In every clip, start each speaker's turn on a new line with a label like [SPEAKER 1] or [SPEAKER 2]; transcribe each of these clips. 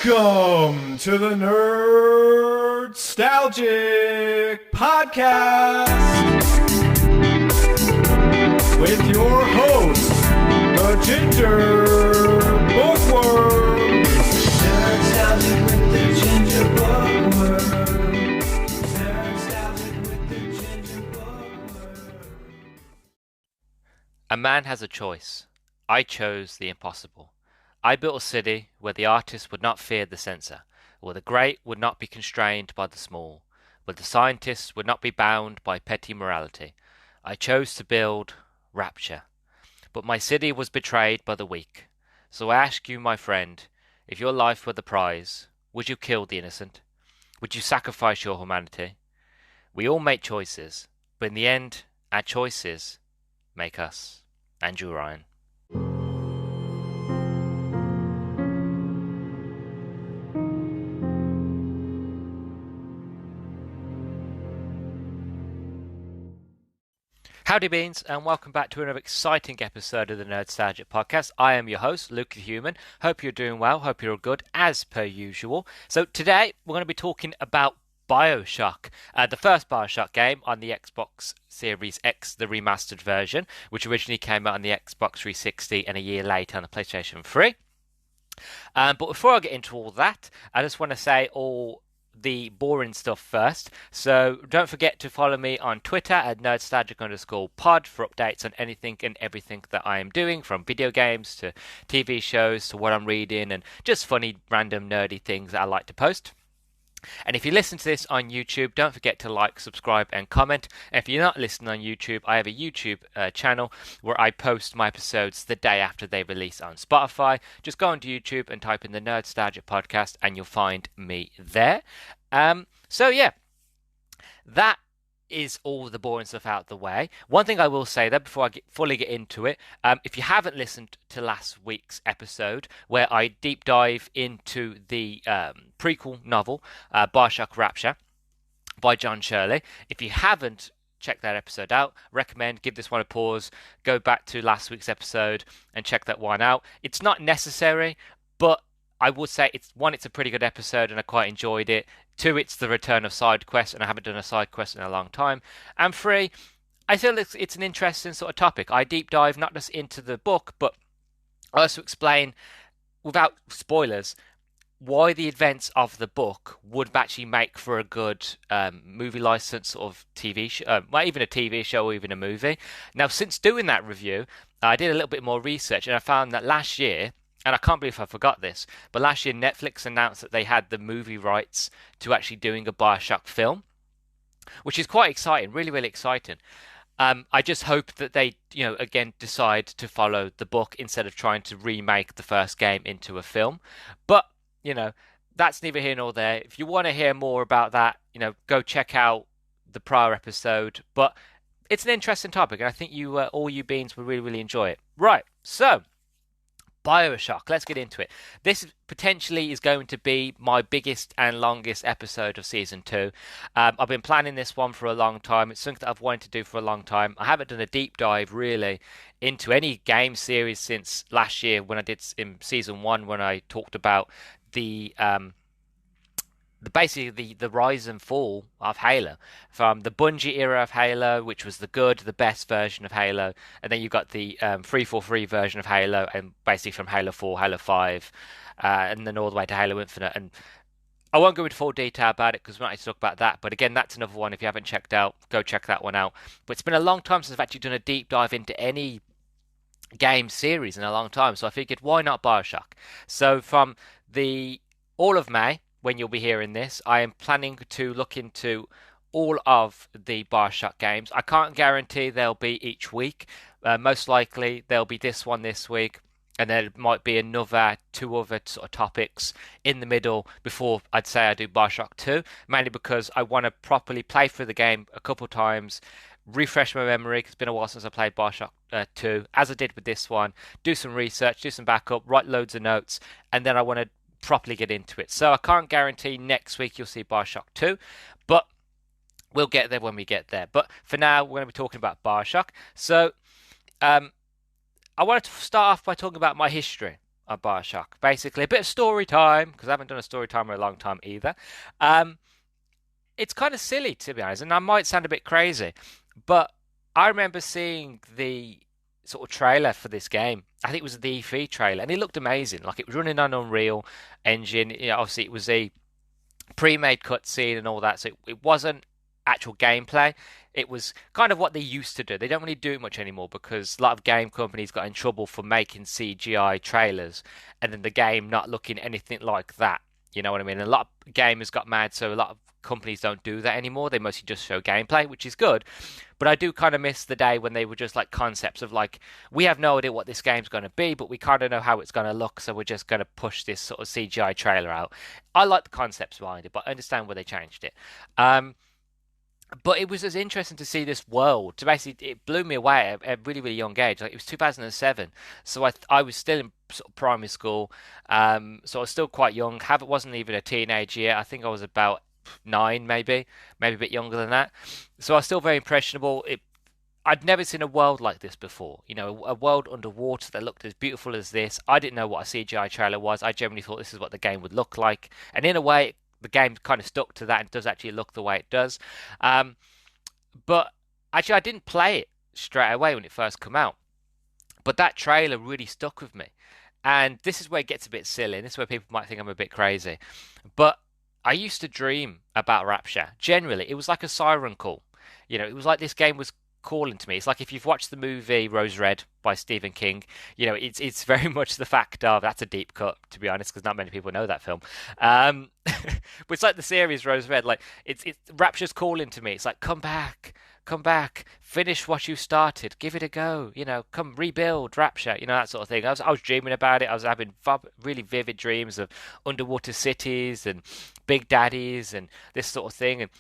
[SPEAKER 1] Welcome to the Nerdstalgic podcast with your host, the Ginger Bookworm. Nerdstalgic with the Ginger Bookworm. Nerdstalgic with the Ginger Bookworm.
[SPEAKER 2] A man has a choice. I chose the impossible. I built a city where the artist would not fear the censor, where the great would not be constrained by the small, where the scientists would not be bound by petty morality. I chose to build rapture. But my city was betrayed by the weak. So I ask you, my friend, if your life were the prize, would you kill the innocent? Would you sacrifice your humanity? We all make choices, but in the end, our choices make us. Andrew Ryan. Howdy beans, and welcome back to another exciting episode of the Nerdstalgic podcast. I am your host, Luke the Human. Hope you're doing well, hope you're all good, as per usual. So today, we're going to be talking about Bioshock, the first Bioshock game on the Xbox Series X, the remastered version, which originally came out on the Xbox 360 and a year later on the PlayStation 3. But before I get into all that, I just want to say all the boring stuff first. So don't forget to follow me on Twitter at nerdstalgic_pod for updates on anything and everything that I am doing, from video games to TV shows to what I'm reading and just funny, random, nerdy things that I like to post. And if you listen to this on YouTube, don't forget to like, subscribe and comment. And if you're not listening on YouTube, I have a YouTube channel where I post my episodes the day after they release on Spotify. Just go onto YouTube and type in the Nerdstalgic podcast and you'll find me there. So yeah, that is all the boring stuff out of the way. One thing I will say though, before I fully get into it, if you haven't listened to last week's episode where I deep dive into the prequel novel, Bioshock Rapture by John Shirley, if you haven't checked that episode out, recommend give this one a pause, go back to last week's episode and check that one out. It's not necessary, but I would say it's a pretty good episode and I quite enjoyed it. 2, it's the return of side quests, and I haven't done a side quest in a long time. And 3, I feel it's an interesting sort of topic. I deep dive not just into the book, but I also explain, without spoilers, why the events of the book would actually make for a good movie license of TV show, well, even a TV show or even a movie. Now, since doing that review, I did a little bit more research, and I found that last year, and I can't believe I forgot this, but last year Netflix announced that they had the movie rights to actually doing a Bioshock film, which is quite exciting, really, really exciting. I just hope that they, again, decide to follow the book instead of trying to remake the first game into a film. But, that's neither here nor there. If you want to hear more about that, go check out the prior episode. But it's an interesting topic, and I think all you beans will really, really enjoy it. Right, so Bioshock, let's get into it. This potentially is going to be my biggest and longest episode of Season 2. I've been planning this one for a long time. It's something that I've wanted to do for a long time. I haven't done a deep dive, really, into any game series since last year when I did in Season 1, when I talked about basically the rise and fall of Halo, from the Bungie era of Halo, which was the best version of Halo, and then you've got the 343 version of Halo, and basically from Halo 4, Halo 5, and then all the way to Halo Infinite. And I won't go into full detail about it because we're not going to talk about that, but again, that's another one. If you haven't checked out, go check that one out. But it's been a long time since I've actually done a deep dive into any game series in a long time, so I figured, why not Bioshock? So from all of May, when you'll be hearing this, I am planning to look into all of the Bioshock games. I can't guarantee they'll be each week. Most likely there'll be this one this week, and there might be another 2 other sort of topics in the middle before I'd say I do Bioshock 2, mainly because I want to properly play through the game a couple times, refresh my memory, because it's been a while since I played Bioshock 2, as I did with this one, do some research, do some backup, write loads of notes, and then I want to properly get into it. So I can't guarantee next week you'll see Bioshock 2, but we'll get there when we get there. But for now, we're going to be talking about Bioshock. So I wanted to start off by talking about my history on Bioshock. Basically, a bit of story time because I haven't done a story time in a long time either. Um, it's kind of silly to be honest, and I might sound a bit crazy, but I remember seeing the sort of trailer for this game. I think it was the E3 trailer, and it looked amazing. Like it was running on Unreal Engine. Obviously, it was a pre-made cutscene and all that, so it wasn't actual gameplay. It was kind of what they used to do. They don't really do it much anymore because a lot of game companies got in trouble for making CGI trailers and then the game not looking anything like that. You know what I mean? And a lot of gamers got mad, so a lot of companies don't do that anymore. They mostly just show gameplay, which is good. But I do kind of miss the day when they were just like concepts of like, we have no idea what this game's going to be, but we kind of know how it's going to look, so we're just going to push this sort of CGI trailer out. I like the concepts behind it, but I understand where they changed it. But it was as interesting to see this world. So basically, it blew me away at a really, really young age. Like it was 2007, so I was still in sort of primary school. So I was still quite young. Have wasn't even a teenage year. I think I was about 9, maybe a bit younger than that. So I was still very impressionable. I'd never seen a world like this before. You know, a world underwater that looked as beautiful as this. I didn't know what a CGI trailer was. I generally thought this is what the game would look like, and in a way, the game kind of stuck to that and does actually look the way it does. Um, but actually, I didn't play it straight away when it first came out. But that trailer really stuck with me. And this is where it gets a bit silly. And this is where people might think I'm a bit crazy. But I used to dream about Rapture. Generally, it was like a siren call. You know, it was like this game was calling to me. It's like if you've watched the movie Rose Red by Stephen King, you know, it's very much the fact of that's a deep cut, to be honest, because not many people know that film. But it's like the series Rose Red. Like it's Rapture's calling to me. It's like come back, finish what you started, give it a go. You know, come rebuild Rapture. You know that sort of thing. I was dreaming about it. I was having really vivid dreams of underwater cities and big daddies and this sort of thing. And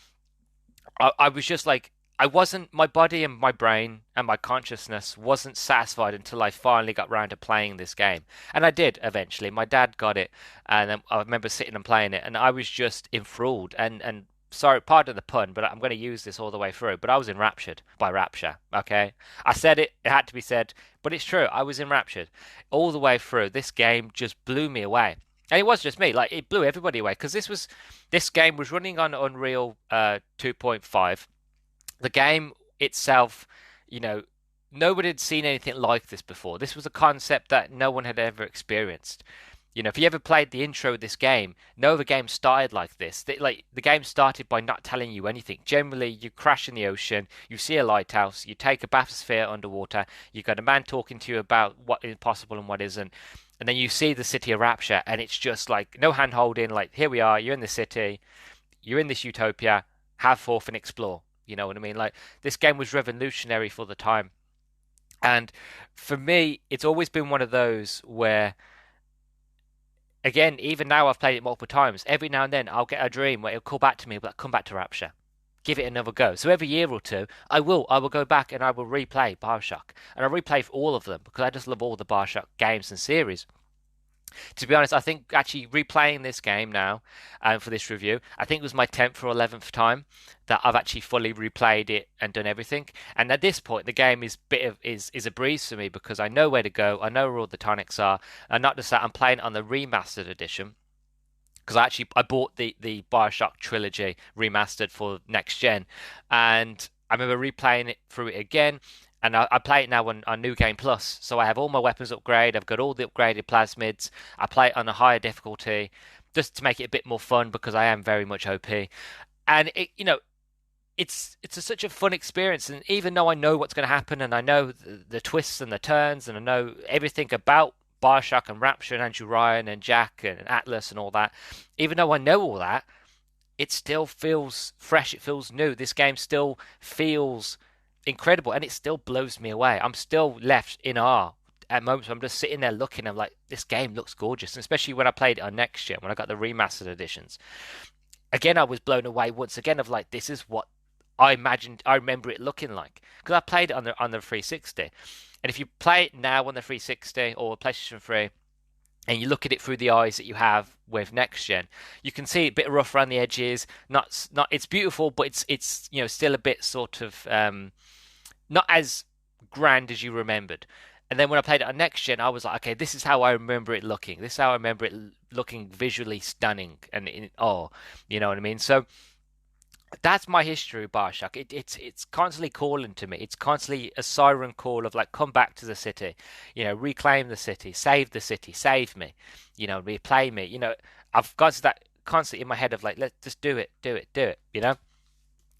[SPEAKER 2] I was just like, I wasn't, my body and my brain and my consciousness wasn't satisfied until I finally got round to playing this game. And I did eventually. My dad got it, and then I remember sitting and playing it, and I was just enthralled. And sorry, pardon the pun, but I'm going to use this all the way through. But I was enraptured by Rapture, okay? I said it, it had to be said, but it's true. I was enraptured all the way through. This game just blew me away. And it was just me, like it blew everybody away because this game was running on Unreal 2.5. The game itself, you know, nobody had seen anything like this before. This was a concept that no one had ever experienced. You know, if you ever played the intro of this game, no other game started like this. Like the game started by not telling you anything. Generally, you crash in the ocean, you see a lighthouse, you take a bathysphere underwater, you got a man talking to you about what is possible and what isn't, and then you see the city of Rapture, and it's just like no hand holding. Like here we are, you're in the city, you're in this utopia, have forth and explore. You know what I mean? Like this game was revolutionary for the time. And for me, it's always been one of those where, again, even now I've played it multiple times. Every now and then I'll get a dream where it'll call back to me, but come back to Rapture. Give it another go. So every year or two, I will go back and I will replay Bioshock. And I replay for all of them because I just love all the Bioshock games and series. To be honest, I think actually replaying this game now for this review, I think it was my 10th or 11th time that I've actually fully replayed it and done everything. And at this point, the game is a breeze for me because I know where to go, I know where all the tonics are, and not just that, I'm playing it on the remastered edition because I bought the Bioshock trilogy remastered for next gen, and I remember replaying it through it again. And I play it now on New Game Plus, so I have all my weapons upgraded. I've got all the upgraded plasmids. I play it on a higher difficulty, just to make it a bit more fun because I am very much OP. And such a fun experience. And even though I know what's going to happen, and I know the twists and the turns, and I know everything about Bioshock and Rapture and Andrew Ryan and Jack and Atlas and all that, even though I know all that, it still feels fresh. It feels new. This game still feels incredible, and it still blows me away. I'm still left in awe at moments where I'm just sitting there looking. I'm like, this game looks gorgeous, and especially when I played it on next gen, when I got the remastered editions. Again, I was blown away once again of like, this is what I imagined. I remember it looking like because I played it on the 360, and if you play it now on the 360 or PlayStation 3, and you look at it through the eyes that you have with next gen, you can see it a bit rough around the edges. Not it's beautiful, but it's still a bit sort of not as grand as you remembered. And then when I played it on next gen, I was like, okay, this is how I remember it looking. This is how I remember it looking visually stunning and you know what I mean? So that's my history with Bioshock. It's constantly calling to me. It's constantly a siren call of like, come back to the city, reclaim the city, save me, replay me. I've got that constantly in my head of like, let's just do it, do it, do it.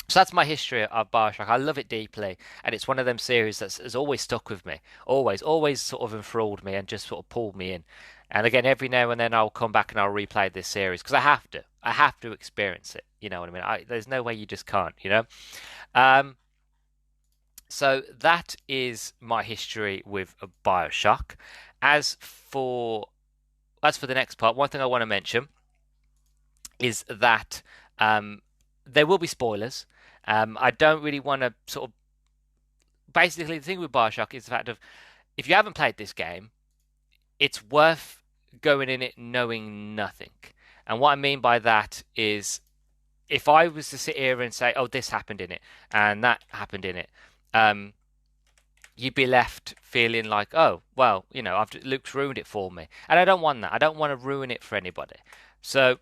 [SPEAKER 2] So that's my history of Bioshock. I love it deeply, and it's one of them series that has always stuck with me. Always sort of enthralled me and just sort of pulled me in. And again, every now and then I'll come back and I'll replay this series because I have to. I have to experience it. You know what I mean? There's no way you just can't. Um, so that is my history with Bioshock. As for the next part, one thing I want to mention is that there will be spoilers. I don't really want to sort of. Basically, the thing with Bioshock is the fact of if you haven't played this game, it's worth going in it knowing nothing. And what I mean by that is if I was to sit here and say, oh, this happened in it and that happened in it, you'd be left feeling like, oh, well, Luke's ruined it for me. And I don't want that. I don't want to ruin it for anybody. So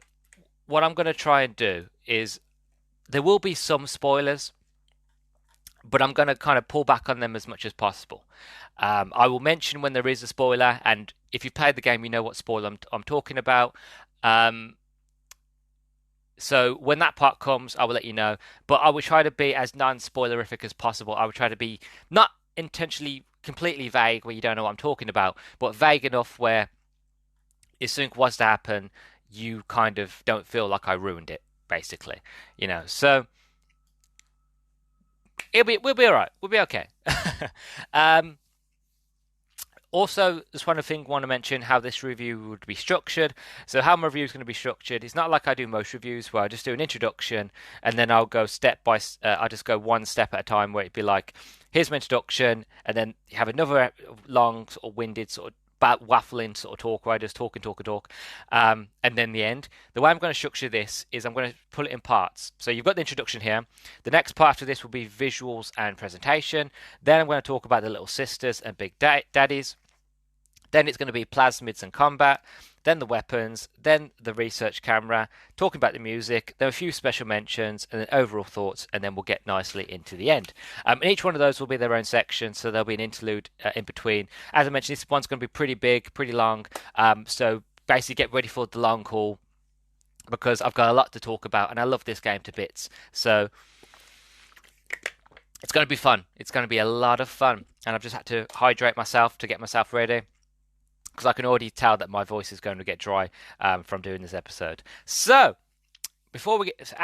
[SPEAKER 2] what I'm going to try and do is there will be some spoilers, but I'm going to kind of pull back on them as much as possible. I will mention when there is a spoiler, and if you played the game, you know what spoiler I'm talking about. So when that part comes, I will let you know. But I will try to be as non-spoilerific as possible. I will try to be not intentionally completely vague where you don't know what I'm talking about, but vague enough where if something was to happen, you kind of don't feel like I ruined it, basically. So we'll be all right. We'll be okay. Also, just one thing I want to mention how this review would be structured. So how my review is going to be structured, it's not like I do most reviews where I just do an introduction and then I'll go I'll just go one step at a time where it'd be like, here's my introduction, and then you have another long sort of winded sort of waffling sort of talk where I just talk, and then the end. The way I'm going to structure this is I'm going to pull it in parts. So you've got the introduction here. The next part after this will be visuals and presentation. Then I'm going to talk about the little sisters and big daddies. Then it's going to be plasmids and combat, then the weapons, then the research camera, talking about the music, then a few special mentions, and then overall thoughts, and then we'll get nicely into the end. And each one of those will be their own section, so there'll be an interlude in between. As I mentioned, this one's going to be pretty big, pretty long, so basically get ready for the long haul, because I've got a lot to talk about, and I love this game to bits. So it's going to be fun. It's going to be a lot of fun, and I've just had to hydrate myself to get myself ready, because I can already tell that my voice is going to get dry from doing this episode. So, before we get,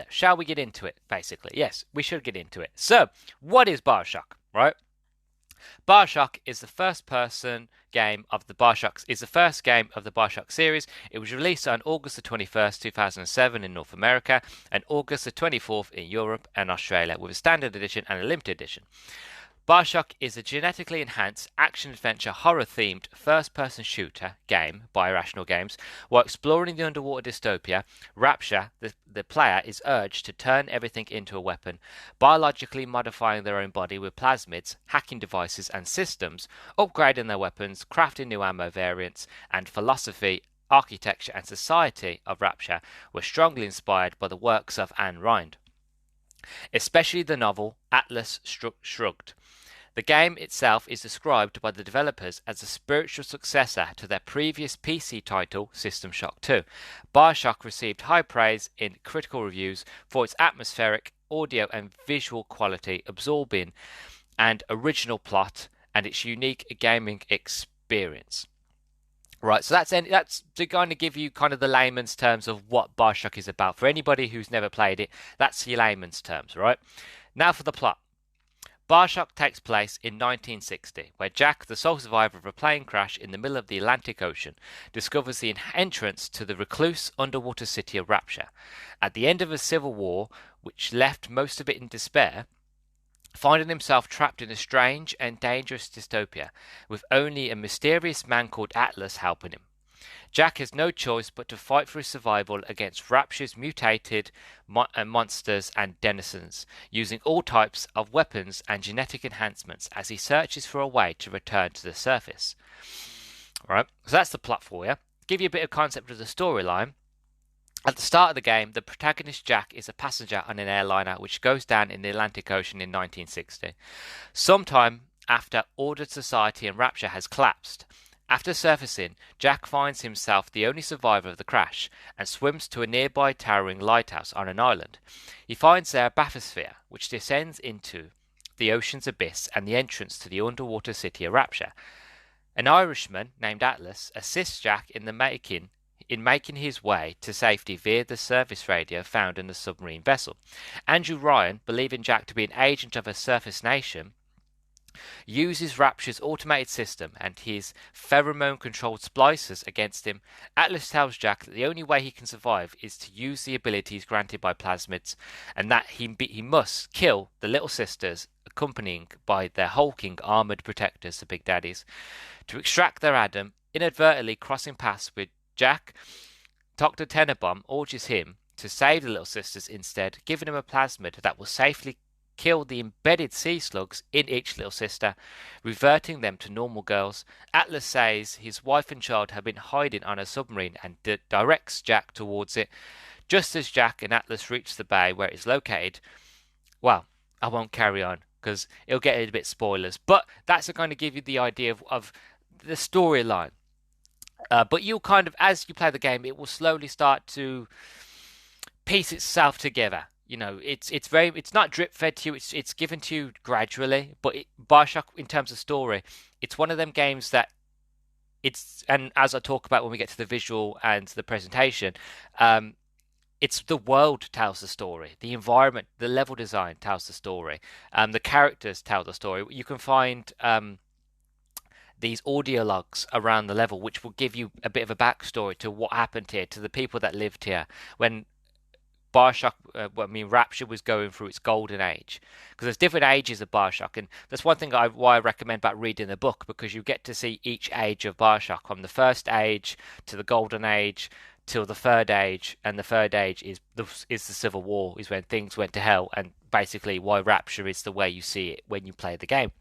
[SPEAKER 2] shall we get into it, basically? Yes, we should get into it. So, what is Bioshock, right? Bioshock is the first game of the Bioshock series. It was released on August the 21st, 2007 in North America, and August the 24th in Europe and Australia, with a standard edition and a limited edition. Bioshock is a genetically enhanced action-adventure horror-themed first-person shooter game by Irrational Games. While exploring the underwater dystopia, Rapture, the player, is urged to turn everything into a weapon, biologically modifying their own body with plasmids, hacking devices and systems, upgrading their weapons, crafting new ammo variants, and philosophy, architecture and society of Rapture were strongly inspired by the works of Ayn Rand, especially the novel Atlas Shrugged. The game itself is described by the developers as a spiritual successor to their previous PC title, System Shock 2. Bioshock received high praise in critical reviews for its atmospheric, audio and visual quality, absorbing and original plot, and its unique gaming experience. Right, so that's to kind of give you kind of the layman's terms of what Bioshock is about. For anybody who's never played it, that's your layman's terms, right? Now for the plot. Bioshock takes place in 1960, where Jack, the sole survivor of a plane crash in the middle of the Atlantic Ocean, discovers the entrance to the recluse underwater city of Rapture. At the end of a civil war, which left most of it in despair, finding himself trapped in a strange and dangerous dystopia, with only a mysterious man called Atlas helping him. Jack has no choice but to fight for his survival against Rapture's mutated monsters and denizens, using all types of weapons and genetic enhancements as he searches for a way to return to the surface. Right, so that's the plot for you. Give you a bit of concept of the storyline. At the start of the game, the protagonist Jack is a passenger on an airliner which goes down in the Atlantic Ocean in 1960. Sometime after ordered society and Rapture has collapsed. After surfacing, Jack finds himself the only survivor of the crash and swims to a nearby towering lighthouse on an island. He finds there a bathysphere, which descends into the ocean's abyss and the entrance to the underwater city of Rapture. An Irishman named Atlas assists Jack in making his way to safety via the service radio found in the submarine vessel. Andrew Ryan, believing Jack to be an agent of a surface nation, uses Rapture's automated system and his pheromone-controlled splicers against him. Atlas tells Jack that the only way he can survive is to use the abilities granted by plasmids, and that he must kill the Little Sisters, accompanying by their hulking armoured protectors, the Big Daddies, to extract their Adam. Inadvertently crossing paths with Jack, Dr. Tenenbaum urges him to save the Little Sisters instead, giving him a plasmid that will safely kill the embedded sea slugs in each little sister, reverting them to normal girls. Atlas says his wife and child have been hiding on a submarine and directs Jack towards it. Just as Jack and Atlas reach the bay where it is located, well, I won't carry on because it'll get a bit spoilers, but that's going to give you the idea of the storyline. But you'll kind of, as you play the game, it will slowly start to piece itself together. You know, it's not drip fed to you. It's given to you gradually. But Bioshock, in terms of story, it's one of them games that and as I talk about when we get to the visual and the presentation, it's the world tells the story, the environment, the level design tells the story, the characters tell the story. You can find these audio logs around the level, which will give you a bit of a backstory to what happened here, to the people that lived here when Bioshock, Rapture was going through its golden age, because there's different ages of Bioshock, and that's one thing why I recommend about reading the book, because you get to see each age of Bioshock, from the first age to the golden age till the third age, and the third age is the Civil War, is when things went to hell, and basically why Rapture is the way you see it when you play the game.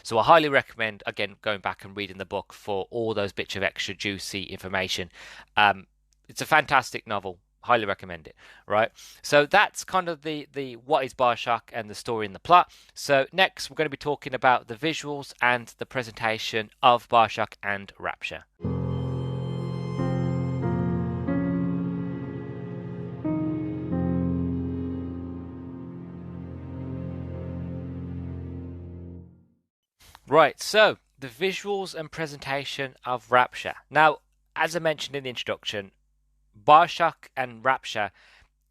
[SPEAKER 2] So I highly recommend, again, going back and reading the book for all those bits of extra juicy information. It's a fantastic novel. Highly recommend it. Right, so that's kind of the what is Bioshock and the story and the plot. So next we're going to be talking about the visuals and the presentation of Bioshock and Rapture. Right, so the visuals and presentation of Rapture. Now, as I mentioned in the introduction, Bioshock and Rapture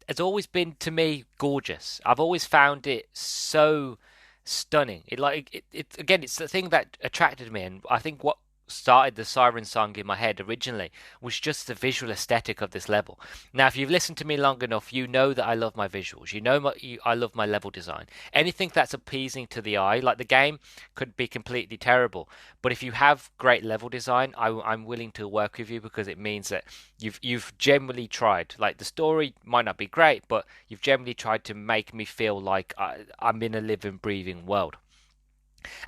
[SPEAKER 2] has always been, to me, gorgeous. I've always found it so stunning. It's the thing that attracted me, and I think what started the siren song in my head originally was just the visual aesthetic of this level. Now, if you've listened to me long enough, you know that I love my visuals. You know I love my level design. Anything that's appeasing to the eye, like the game could be completely terrible, but if you have great level design, I'm willing to work with you, because it means that you've generally tried. Like, the story might not be great, but you've generally tried to make me feel like I'm in a living, breathing world.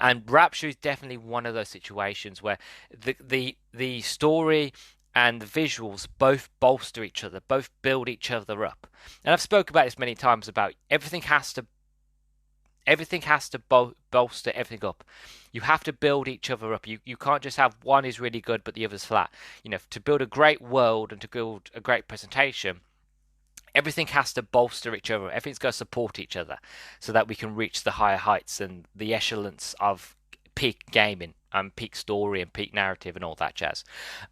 [SPEAKER 2] And Rapture is definitely one of those situations where the story and the visuals both bolster each other, both build each other up. And I've spoken about this many times about everything has to bolster everything up. You have to build each other up. You can't just have one is really good but the other's flat. You know, to build a great world and to build a great presentation, everything has to bolster each other. Everything's got to support each other so that we can reach the higher heights and the echelons of peak gaming and peak story and peak narrative and all that jazz.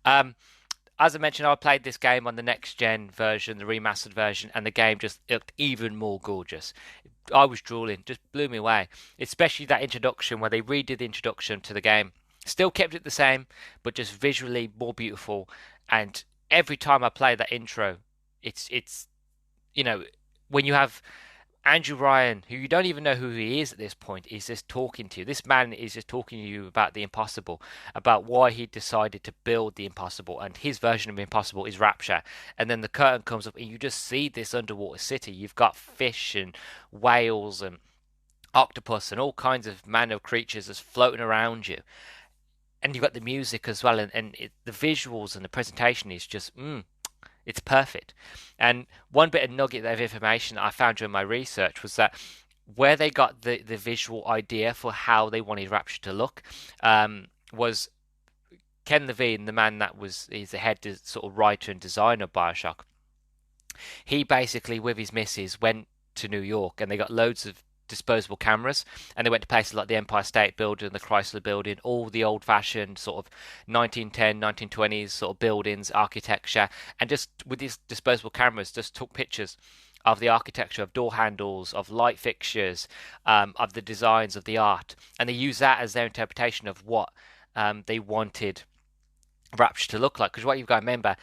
[SPEAKER 2] As I mentioned, I played this game on the next gen version, the remastered version, and the game just looked even more gorgeous. I was drooling, just blew me away. Especially that introduction where they redid the introduction to the game. Still kept it the same, but just visually more beautiful. And every time I play that intro, it's you know, when you have Andrew Ryan, who you don't even know who he is at this point, is just talking to you. This man is just talking to you about the impossible, about why he decided to build the impossible, and his version of impossible is Rapture. And then the curtain comes up, and you just see this underwater city. You've got fish and whales and octopus and all kinds of manner of creatures just floating around you. And you've got the music as well, and the visuals and the presentation is just it's perfect. And one bit of nugget of information that I found during my research was that where they got the visual idea for how they wanted Rapture to look was Ken Levine, the man that he's the head sort of writer and designer of Bioshock. He basically, with his missus, went to New York and they got loads of disposable cameras, and they went to places like the Empire State Building, the Chrysler Building, all the old-fashioned sort of 1910, 1920s sort of buildings, architecture, and just with these disposable cameras, just took pictures of the architecture, of door handles, of light fixtures, of the designs, of the art, and they use that as their interpretation of what they wanted Rapture to look like. Because what you've got to remember,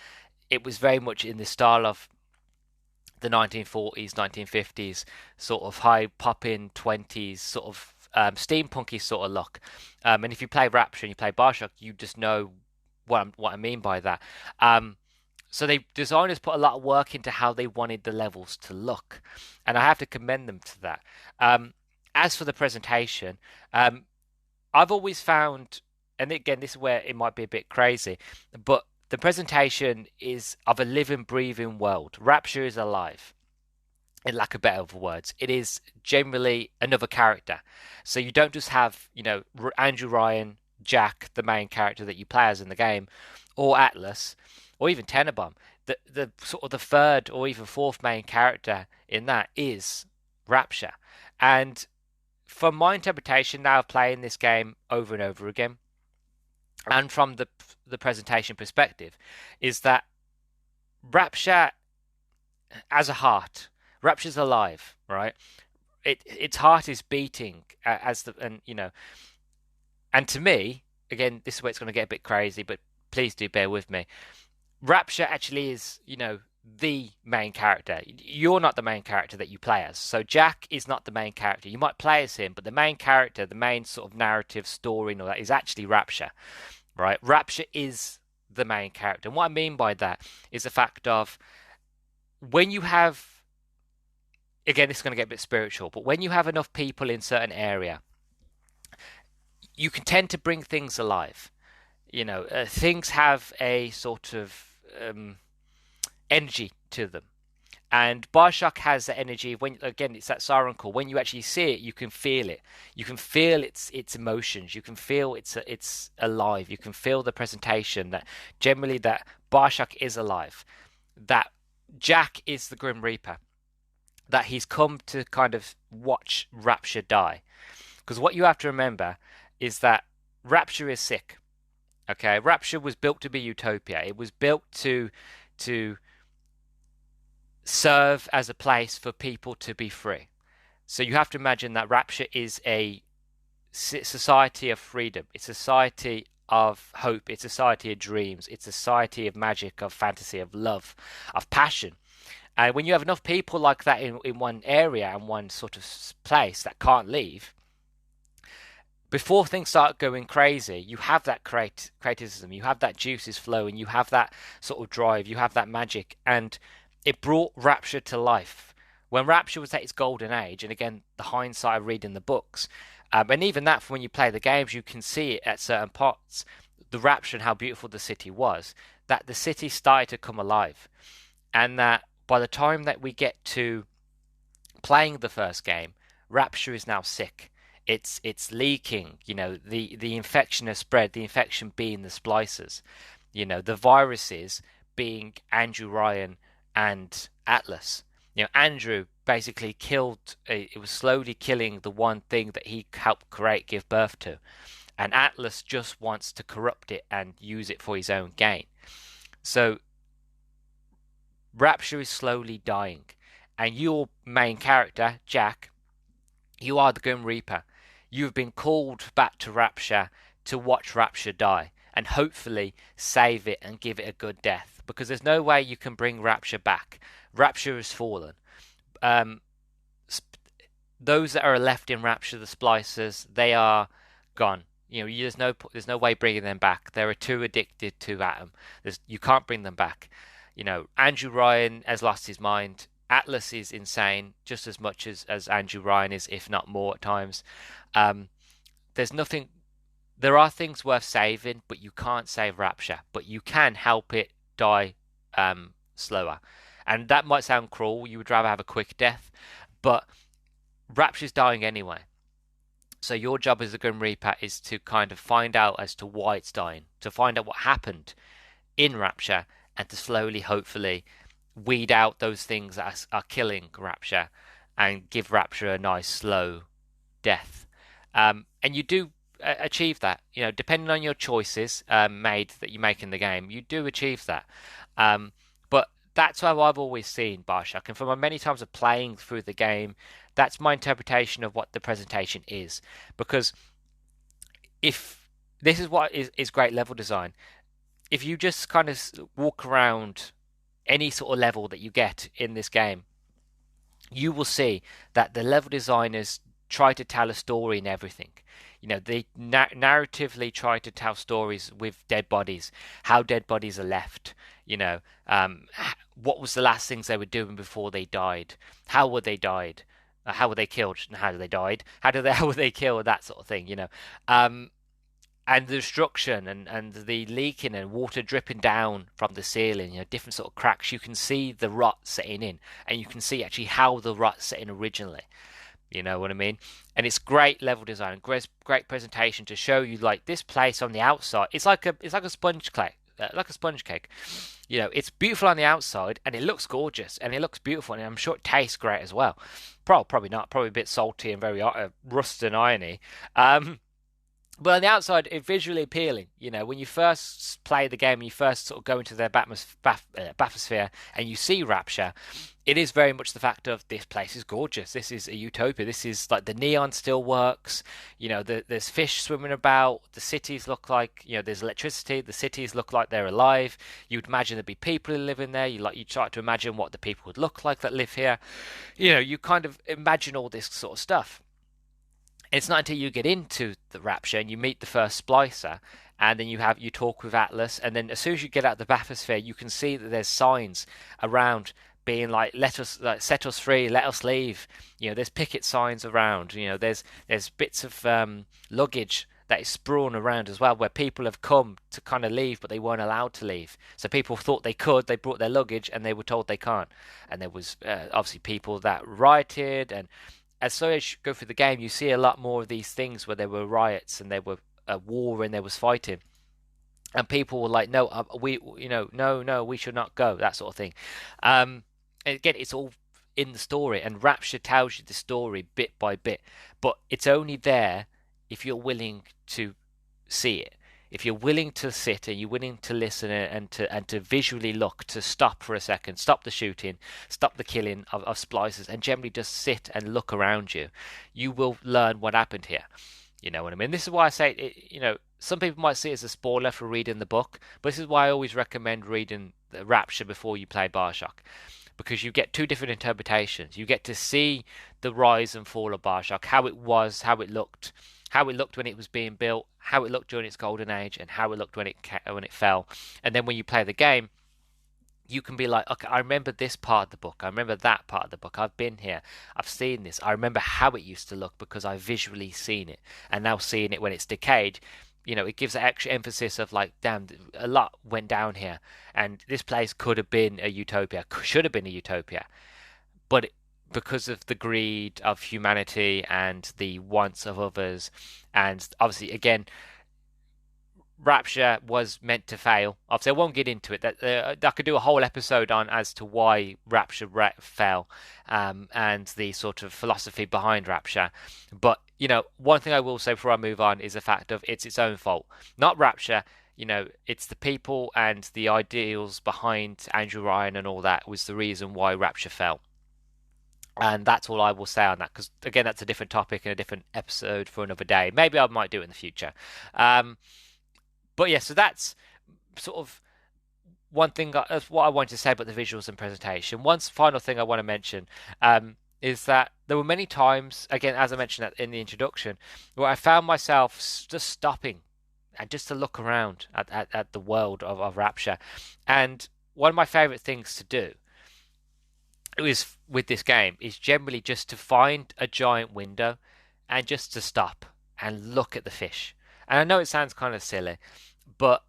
[SPEAKER 2] it was very much in the style of the 1940s, 1950s, sort of high pop-in 20s, sort of steampunky sort of look. And if you play Rapture and you play Bioshock, you just know what I mean by that. So designers put a lot of work into how they wanted the levels to look, and I have to commend them to that. As for the presentation, I've always found, and again, this is where it might be a bit crazy, but the presentation is of a living, breathing world. Rapture is alive, in lack of better words. It is generally another character. So you don't just have, Andrew Ryan, Jack, the main character that you play as in the game, or Atlas, or even Tenenbaum. The sort of the third or even fourth main character in that is Rapture. And from my interpretation now of playing this game over and over again, and from the presentation perspective, is that Rapture as a heart, Rapture's alive, right? Its heart is beating and to me, again, this is where it's going to get a bit crazy, but please do bear with me. Rapture actually is, the main character. You're not the main character that you play as. So Jack is not the main character. You might play as him, but the main character, the main sort of narrative story and all that is actually Rapture, right? Rapture is the main character. And what I mean by that is the fact of when you have, again, this is going to get a bit spiritual, but when you have enough people in certain area, you can tend to bring things alive. Things have a sort of energy to them, and Bioshock has that energy. When again, it's that siren call. When you actually see it, you can feel it. You can feel its emotions. You can feel it's alive. You can feel the presentation that generally that Bioshock is alive. That Jack is the Grim Reaper. That he's come to kind of watch Rapture die. Because what you have to remember is that Rapture is sick. Okay, Rapture was built to be utopia. It was built to serve as a place for people to be free. So you have to imagine that Rapture is a society of freedom. It's a society of hope. It's a society of dreams. It's a society of magic, of fantasy, of love, of passion. And when you have enough people like that in one area and one sort of place that can't leave, before things start going crazy, you have that criticism, you have that juices flowing, you have that sort of drive, you have that magic, and it brought Rapture to life. When Rapture was at its golden age, and again, the hindsight of reading the books, and even that from when you play the games, you can see it at certain parts, the Rapture and how beautiful the city was, that the city started to come alive. And that by the time that we get to playing the first game, Rapture is now sick. It's leaking, the infection has spread, the infection being the splicers, the viruses being Andrew Ryan and Atlas. Andrew basically it was slowly killing the one thing that he helped give birth to. And Atlas just wants to corrupt it and use it for his own gain. So Rapture is slowly dying. And your main character, Jack, you are the Grim Reaper. You've been called back to Rapture to watch Rapture die and hopefully save it and give it a good death, because there's no way you can bring Rapture back. Rapture has fallen. those that are left in Rapture, the splicers, they are gone. There's no way bringing them back. They're too addicted to Atom. You can't bring them back. Andrew Ryan has lost his mind. Atlas is insane, just as much as Andrew Ryan is, if not more at times. Um, there's nothing. There are things worth saving, but you can't save Rapture. But you can help it die slower. And that might sound cruel. You would rather have a quick death, but Rapture's dying anyway. So your job as a Grim Reaper is to kind of find out as to why it's dying, to find out what happened in Rapture, and to slowly, hopefully, weed out those things that are killing Rapture and give Rapture a nice slow death. And you do achieve that. Depending on your choices made that you make in the game, you do achieve that. But that's how I've always seen Bioshock, and from my many times of playing through the game, that's my interpretation of what the presentation is. Because if this is what is great level design, if you just kind of walk around any sort of level that you get in this game, you will see that the level designers try to tell a story in everything. They narratively try to tell stories with dead bodies, how dead bodies are left. What was the last things they were doing before they died? How were they died? How were they killed? And how they died? How were they killed? That sort of thing. And the destruction and the leaking and water dripping down from the ceiling, different sort of cracks. You can see the rot setting in, and you can see actually how the rot set in originally. You know what I mean? And it's great level design, great presentation to show you like this place on the outside. It's like a sponge cake, like a sponge cake. It's beautiful on the outside, and it looks gorgeous, and it looks beautiful, and I'm sure it tastes great as well. Probably not, probably a bit salty and very rust and irony. But on the outside, it's visually appealing. When you first play the game, you first sort of go into their bathysphere, and you see Rapture, it is very much the fact of this place is gorgeous. This is a utopia. This is like the neon still works. There's fish swimming about. The cities look like, there's electricity. The cities look like they're alive. You'd imagine there'd be people who live in there. You try to imagine what the people would look like that live here. You kind of imagine all this sort of stuff. It's not until you get into the Rapture and you meet the first splicer, and then you talk with Atlas, and then as soon as you get out the bathysphere, you can see that there's signs around being like, set us free, let us leave. There's picket signs around. There's bits of luggage that is strewn around as well, where people have come to kind of leave, but they weren't allowed to leave. So people thought they could. They brought their luggage, and they were told they can't. And there was obviously people that rioted, and as so as you go through the game, you see a lot more of these things where there were riots and there were a war and there was fighting, and people were like, "No, no, we should not go." That sort of thing. And again, it's all in the story, and Rapture tells you the story bit by bit, but it's only there if you're willing to see it. If you're willing to sit and you're willing to listen and to visually look, to stop for a second, stop the shooting, stop the killing of splicers, and generally just sit and look around you, you will learn what happened here. You know what I mean? This is why I say, some people might see it as a spoiler for reading the book, but this is why I always recommend reading the Rapture before you play Bioshock, because you get two different interpretations. You get to see the rise and fall of Bioshock, how it was, how it looked when it was being built, how it looked during its golden age, and how it looked when it fell. And then when you play the game, you can be like, okay, I remember this part of the book. I remember that part of the book. I've been here. I've seen this. I remember how it used to look because I've visually seen it. And now seeing it when it's decayed, it gives that extra emphasis of like, damn, a lot went down here. And this place could have been a utopia, should have been a utopia. But because of the greed of humanity and the wants of others, and obviously, again, Rapture was meant to fail. Obviously, I won't get into it. I could do a whole episode on as to why Rapture fell, and the sort of philosophy behind Rapture. But one thing I will say before I move on is the fact of it's its own fault, not Rapture. It's the people and the ideals behind Andrew Ryan and all that was the reason why Rapture fell. And that's all I will say on that, because again, that's a different topic and a different episode for another day. Maybe I might do it in the future. But yeah, so that's sort of one thing. That's what I wanted to say about the visuals and presentation. One final thing I want to mention. is that there were many times, again, as I mentioned in the introduction, where I found myself just stopping and just to look around at the world of Rapture. And one of my favorite things to do is with this game is generally just to find a giant window and just to stop and look at the fish. And I know it sounds kind of silly, but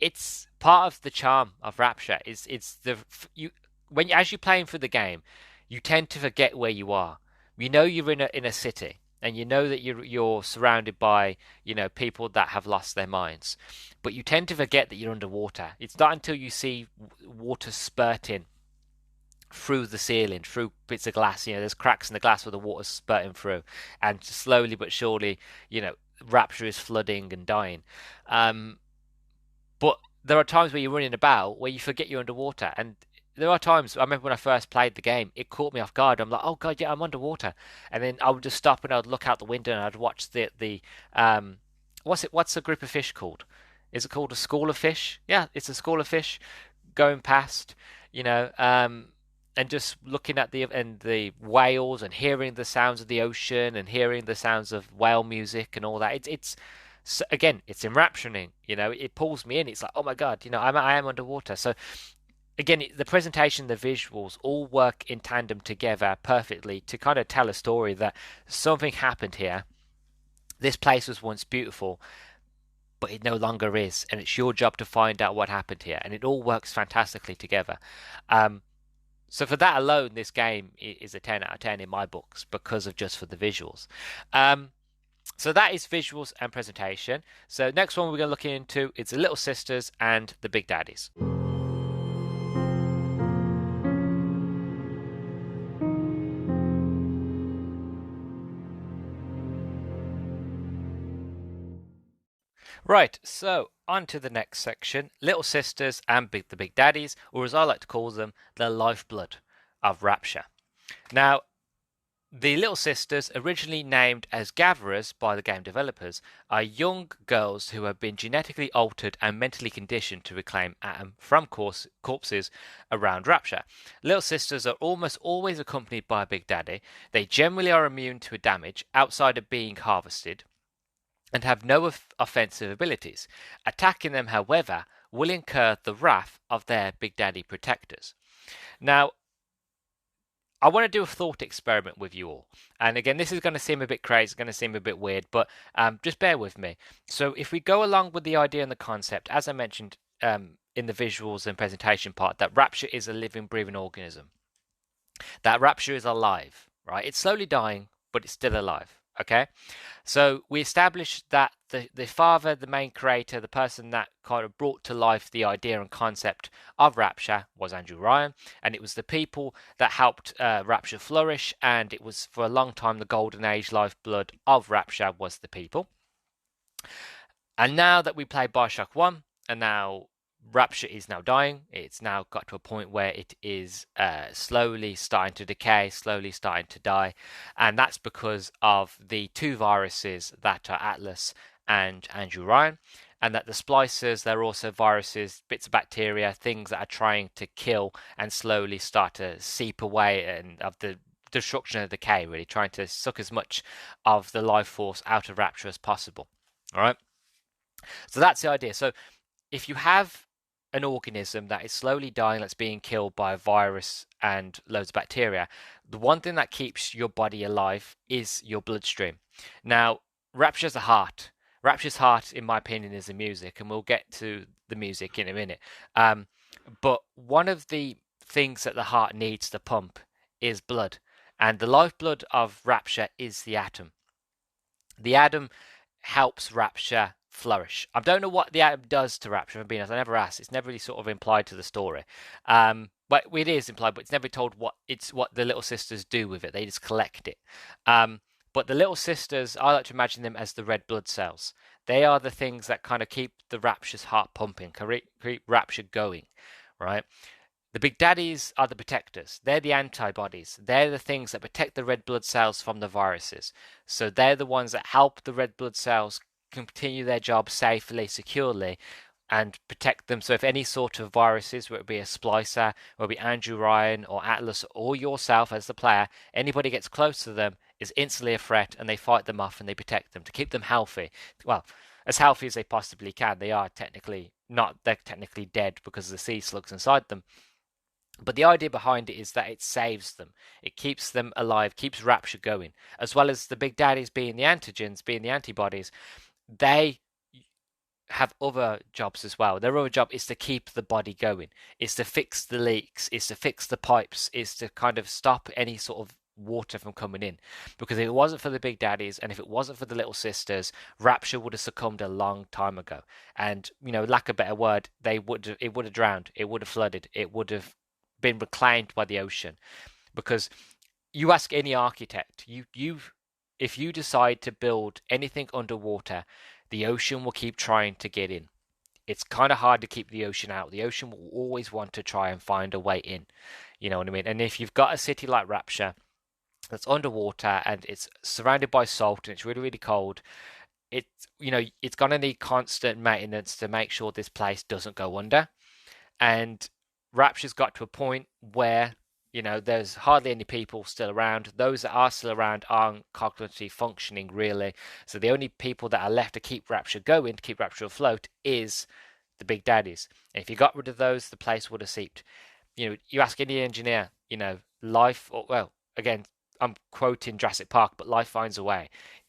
[SPEAKER 2] it's part of the charm of Rapture. Is it's the you when as you're playing through the game, you tend to forget where you are. You know you're in a city, and you know that you're surrounded by people that have lost their minds, but you tend to forget that you're underwater. It's not until you see water spurting through the ceiling, through bits of glass. There's cracks in the glass where the water's spurting through, and slowly but surely, Rapture is flooding and dying. But there are times where you're running about where you forget you're underwater, and there are times. I remember when I first played the game, it caught me off guard. I'm like, oh god, yeah, I'm underwater, and then I would just stop and I'd look out the window and I'd watch the what's a group of fish called? Is it called a school of fish? Yeah, it's a school of fish going past, you know, and just looking at the whales and hearing the sounds of the ocean and hearing the sounds of whale music and all that. It's again, it's enrapturing. It pulls me in. It's like, oh my god, I am underwater. So again, the presentation, the visuals all work in tandem together perfectly to kind of tell a story that something happened here. This place was once beautiful, but it no longer is, and it's your job to find out what happened here, and it all works fantastically together. So for that alone, this game is a 10 out of 10 in my books because of just for the visuals. So that is visuals and presentation. So next one we're going to look into is the Little Sisters and the Big Daddies. Right, so on to the next section, Little Sisters and the Big Daddies, or as I like to call them, the lifeblood of Rapture. Now, the Little Sisters, originally named as Gatherers by the game developers, are young girls who have been genetically altered and mentally conditioned to reclaim Atom from corpses around Rapture. Little Sisters are almost always accompanied by a Big Daddy. They generally are immune to damage outside of being harvested and have no offensive abilities. Attacking them, however, will incur the wrath of their Big Daddy protectors. Now, I want to do a thought experiment with you all. And again, this is going to seem a bit crazy, it's going to seem a bit weird, but just bear with me. So if we go along with the idea and the concept, as I mentioned in the visuals and presentation part, that Rapture is a living, breathing organism. That Rapture is alive, right? It's slowly dying, but it's still alive. Okay, so we established that the father, the main creator, the person that kind of brought to life the idea and concept of Rapture was Andrew Ryan, and it was the people that helped Rapture flourish, and it was for a long time the golden age lifeblood of Rapture was the people. And now that we play Bioshock 1, and now Rapture is now dying. It's now got to a point where it is slowly starting to decay, slowly starting to die. And that's because of the two viruses that are Atlas and Andrew Ryan. And that the splicers, they're also viruses, bits of bacteria, things that are trying to kill and slowly start to seep away and of the destruction of decay, really, trying to suck as much of the life force out of Rapture as possible. All right. So that's the idea. So if you have an organism that is slowly dying, that's being killed by a virus and loads of bacteria, the one thing that keeps your body alive is your bloodstream. Now, Rapture's a heart. Rapture's heart, in my opinion, is the music, and we'll get to the music in a minute. But one of the things that the heart needs to pump is blood, and the lifeblood of Rapture is the atom. The atom helps Rapture flourish. I don't know what the atom does to Rapture, if I'm being honest. I never asked. It's never really sort of implied to the story. But it is implied, but it's never told what the Little Sisters do with it. They just collect it. But the Little Sisters, I like to imagine them as the red blood cells. They are the things that kind of keep the Rapture's heart pumping, keep Rapture going, right? The Big Daddies are the protectors. They're the antibodies. They're the things that protect the red blood cells from the viruses. So they're the ones that help the red blood cells continue their job safely, securely, and protect them. So if any sort of viruses, whether it be a splicer, whether it be Andrew Ryan or Atlas or yourself as the player, anybody gets close to them is instantly a threat, and they fight them off and they protect them to keep them healthy. Well, as healthy as they possibly can. They are technically not, they're technically dead because of the sea slugs inside them. But the idea behind it is that it saves them. It keeps them alive, keeps Rapture going. As well as the big daddies being the antigens, being the antibodies, they have other jobs as well. Their other job is to keep the body going. It's to fix the leaks. It's to fix the pipes. It's to kind of stop any sort of water from coming in. Because if it wasn't for the big daddies and if it wasn't for the little sisters, Rapture would have succumbed a long time ago. And, you know, lack of a better word, it would have drowned. It would have flooded. It would have been reclaimed by the ocean. Because you ask any architect, if you decide to build anything underwater, the ocean will keep trying to get in. It's kind of hard to keep the ocean out. The ocean will always want to try and find a way in. You know what I mean? And if you've got a city like Rapture that's underwater and it's surrounded by salt and it's really, really cold, it's going to need constant maintenance to make sure this place doesn't go under. And Rapture's got to a point where there's hardly any people still around. Those that are still around aren't cognitively functioning, really. So the only people that are left to keep Rapture going, to keep Rapture afloat, is the big daddies. And if you got rid of those, the place would have seeped. You ask any engineer, life, well, again, I'm quoting Jurassic Park, but life finds a way.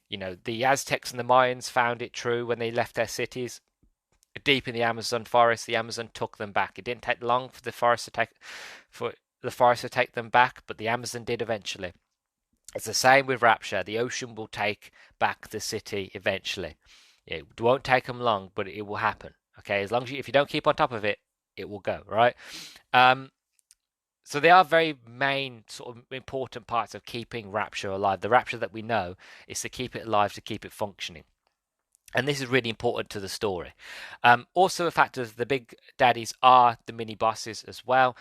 [SPEAKER 2] The Aztecs and the Mayans found it true when they left their cities deep in the Amazon forest. The Amazon took them back. It didn't take long for the forest to take them back, but the Amazon did eventually. It's the same with Rapture. The ocean will take back the city eventually. It won't take them long, but it will happen. Okay, as long as if you don't keep on top of it, it will go, right? So they are very main sort of important parts of keeping Rapture alive. The Rapture that we know is to keep it alive, to keep it functioning. And this is really important to the story. Also, the fact that the big daddies are the mini bosses as well.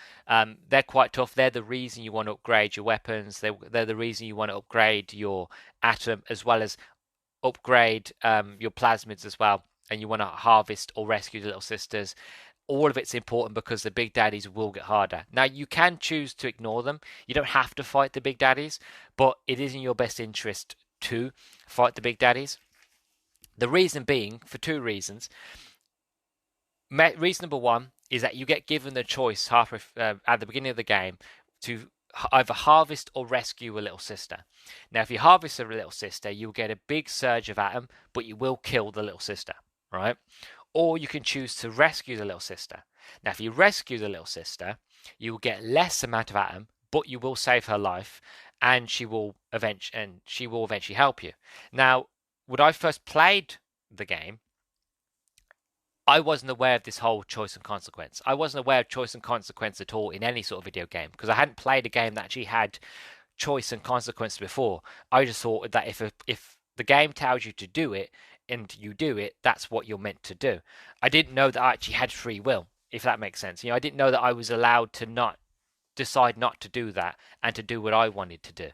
[SPEAKER 2] They're quite tough. They're the reason you want to upgrade your weapons. They're the reason you want to upgrade your atom, as well as upgrade your plasmids as well. And you want to harvest or rescue the little sisters. All of it's important because the big daddies will get harder. Now, you can choose to ignore them. You don't have to fight the big daddies, but it is in your best interest to fight the big daddies. The reason being, for two reasons. Reason number one is that you get given the choice at the beginning of the game to either harvest or rescue a little sister. Now, if you harvest a little sister, you'll get a big surge of atom, but you will kill the little sister, right? Or you can choose to rescue the little sister. Now, if you rescue the little sister, you will get less amount of atom, but you will save her life, and she will eventually help you. Now, when I first played the game, I wasn't aware of this whole choice and consequence. I wasn't aware of choice and consequence at all in any sort of video game because I hadn't played a game that actually had choice and consequence before. I just thought that if the game tells you to do it and you do it, that's what you're meant to do. I didn't know that I actually had free will, if that makes sense. I didn't know that I was allowed to not decide not to do that and to do what I wanted to do.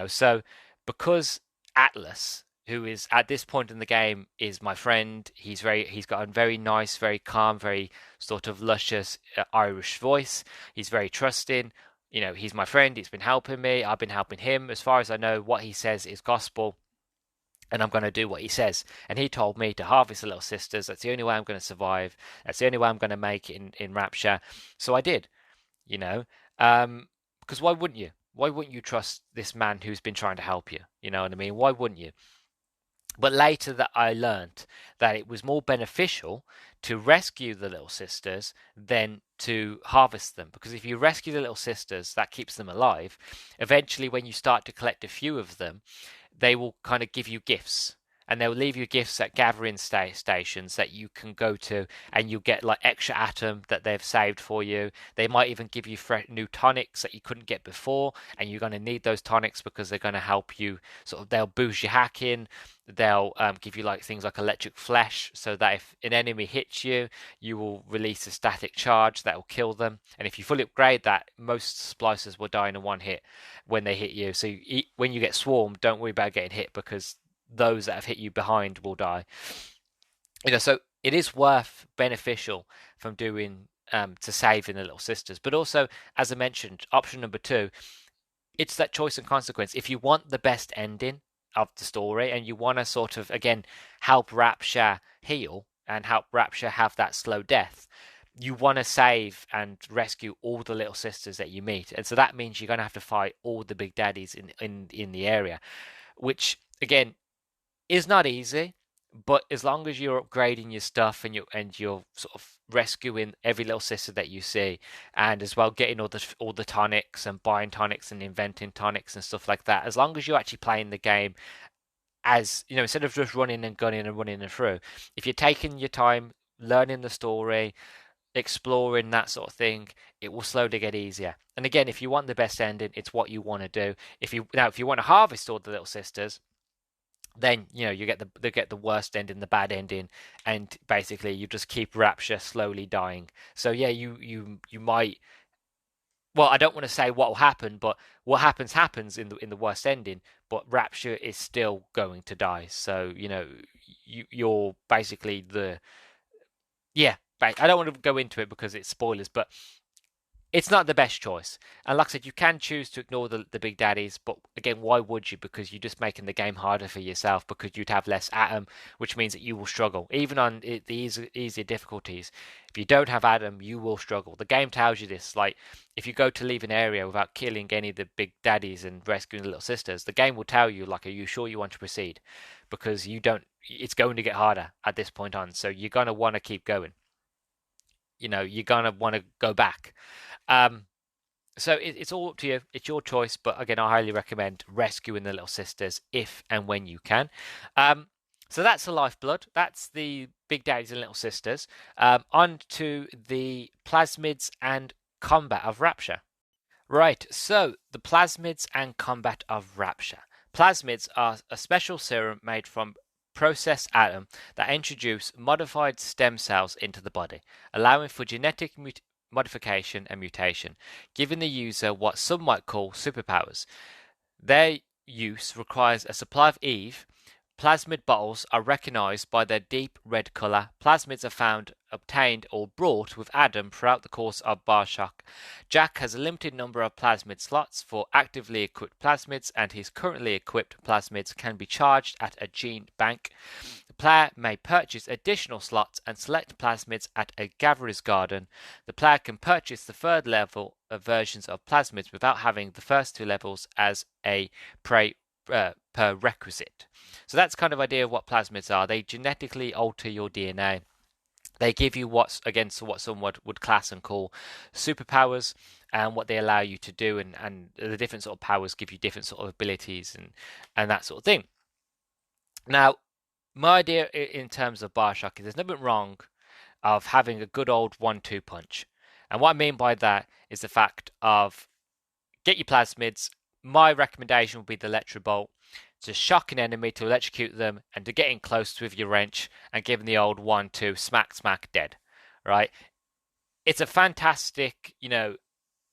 [SPEAKER 2] So because Atlas, who is at this point in the game is my friend. He's got a very nice, very calm, very sort of luscious Irish voice. He's very trusting. He's my friend. He's been helping me. I've been helping him. As far as I know, what he says is gospel, and I'm going to do what he says. And he told me to harvest the little sisters. That's the only way I'm going to survive. That's the only way I'm going to make it in Rapture. So I did. Because why wouldn't you? Why wouldn't you trust this man who's been trying to help you? You know what I mean? Why wouldn't you? But later that I learned that it was more beneficial to rescue the little sisters than to harvest them. Because if you rescue the little sisters, that keeps them alive. Eventually, when you start to collect a few of them, they will kind of give you gifts. And they'll leave you gifts at gathering stations that you can go to, and you get like extra atom that they've saved for you. They might even give you new tonics that you couldn't get before, and you're going to need those tonics because they're going to help you. They'll boost your hacking. They'll give you like things like electric flesh, so that if an enemy hits you, you will release a static charge that will kill them. And if you fully upgrade that, most splicers will die in one hit when they hit you. So when you get swarmed, don't worry about getting hit because those that have hit you behind will die. So it is worth beneficial from doing to saving the little sisters. But also, as I mentioned, option number two, it's that choice and consequence. If you want the best ending of the story and you want to sort of again help Rapture heal and help Rapture have that slow death, you want to save and rescue all the little sisters that you meet, and so that means you're going to have to fight all the big daddies in the area, which again is not easy. But as long as you're upgrading your stuff and you're sort of rescuing every little sister that you see, and as well getting all the tonics and buying tonics and inventing tonics and stuff like that, as long as you're actually playing the game as you know, instead of just running and gunning and running and through, if you're taking your time learning the story, exploring that sort of thing, it will slowly get easier. And again, if you want the best ending, it's what you want to do. If you want to harvest all the little sisters, then you get the worst ending, the bad ending, and basically you just keep Rapture slowly dying. So yeah, you might. Well, I don't want to say what will happen, but what happens in the worst ending. But Rapture is still going to die. So you're basically the yeah. I don't want to go into it because it's spoilers, but it's not the best choice. And like I said, you can choose to ignore the big daddies, but again, why would you? Because you're just making the game harder for yourself because you'd have less Atom, which means that you will struggle. Even on the easier difficulties, if you don't have Atom, you will struggle. The game tells you this. Like, if you go to leave an area without killing any of the big daddies and rescuing the little sisters, the game will tell you, like, are you sure you want to proceed? Because you don't, it's going to get harder at this point on. So you're going to want to keep going. You're going to want to go back. So it's all up to you. It's your choice. But again, I highly recommend rescuing the little sisters if and when you can. So that's the lifeblood. That's the big daddies and little sisters. On to the plasmids and combat of Rapture. Right. So the plasmids and combat of Rapture. Plasmids are a special serum made from processed atom that introduce modified stem cells into the body, allowing for genetic modification and mutation, giving the user what some might call superpowers. Their use requires a supply of Eve. Plasmid bottles are recognized by their deep red color. Plasmids are obtained or brought with Adam throughout the course of Bioshock. Jack has a limited number of plasmid slots for actively equipped plasmids, and his currently equipped plasmids can be charged at a gene bank. The player may purchase additional slots and select plasmids at a gatherer's garden. The player can purchase the third level of versions of plasmids without having the first two levels as a prerequisite. So that's kind of idea of what plasmids are. They genetically alter your DNA. They give you what someone would class and call superpowers, and what they allow you to do, and the different sort of powers give you different sort of abilities and that sort of thing. Now, my idea in terms of Bioshock is there's nothing wrong of having a good old 1-2 punch. And what I mean by that is the fact of get your plasmids. My recommendation would be the Electro Bolt, to shock an enemy, to electrocute them, and to get in close with your wrench and give them the old 1-2 smack smack dead. Right? It's a fantastic,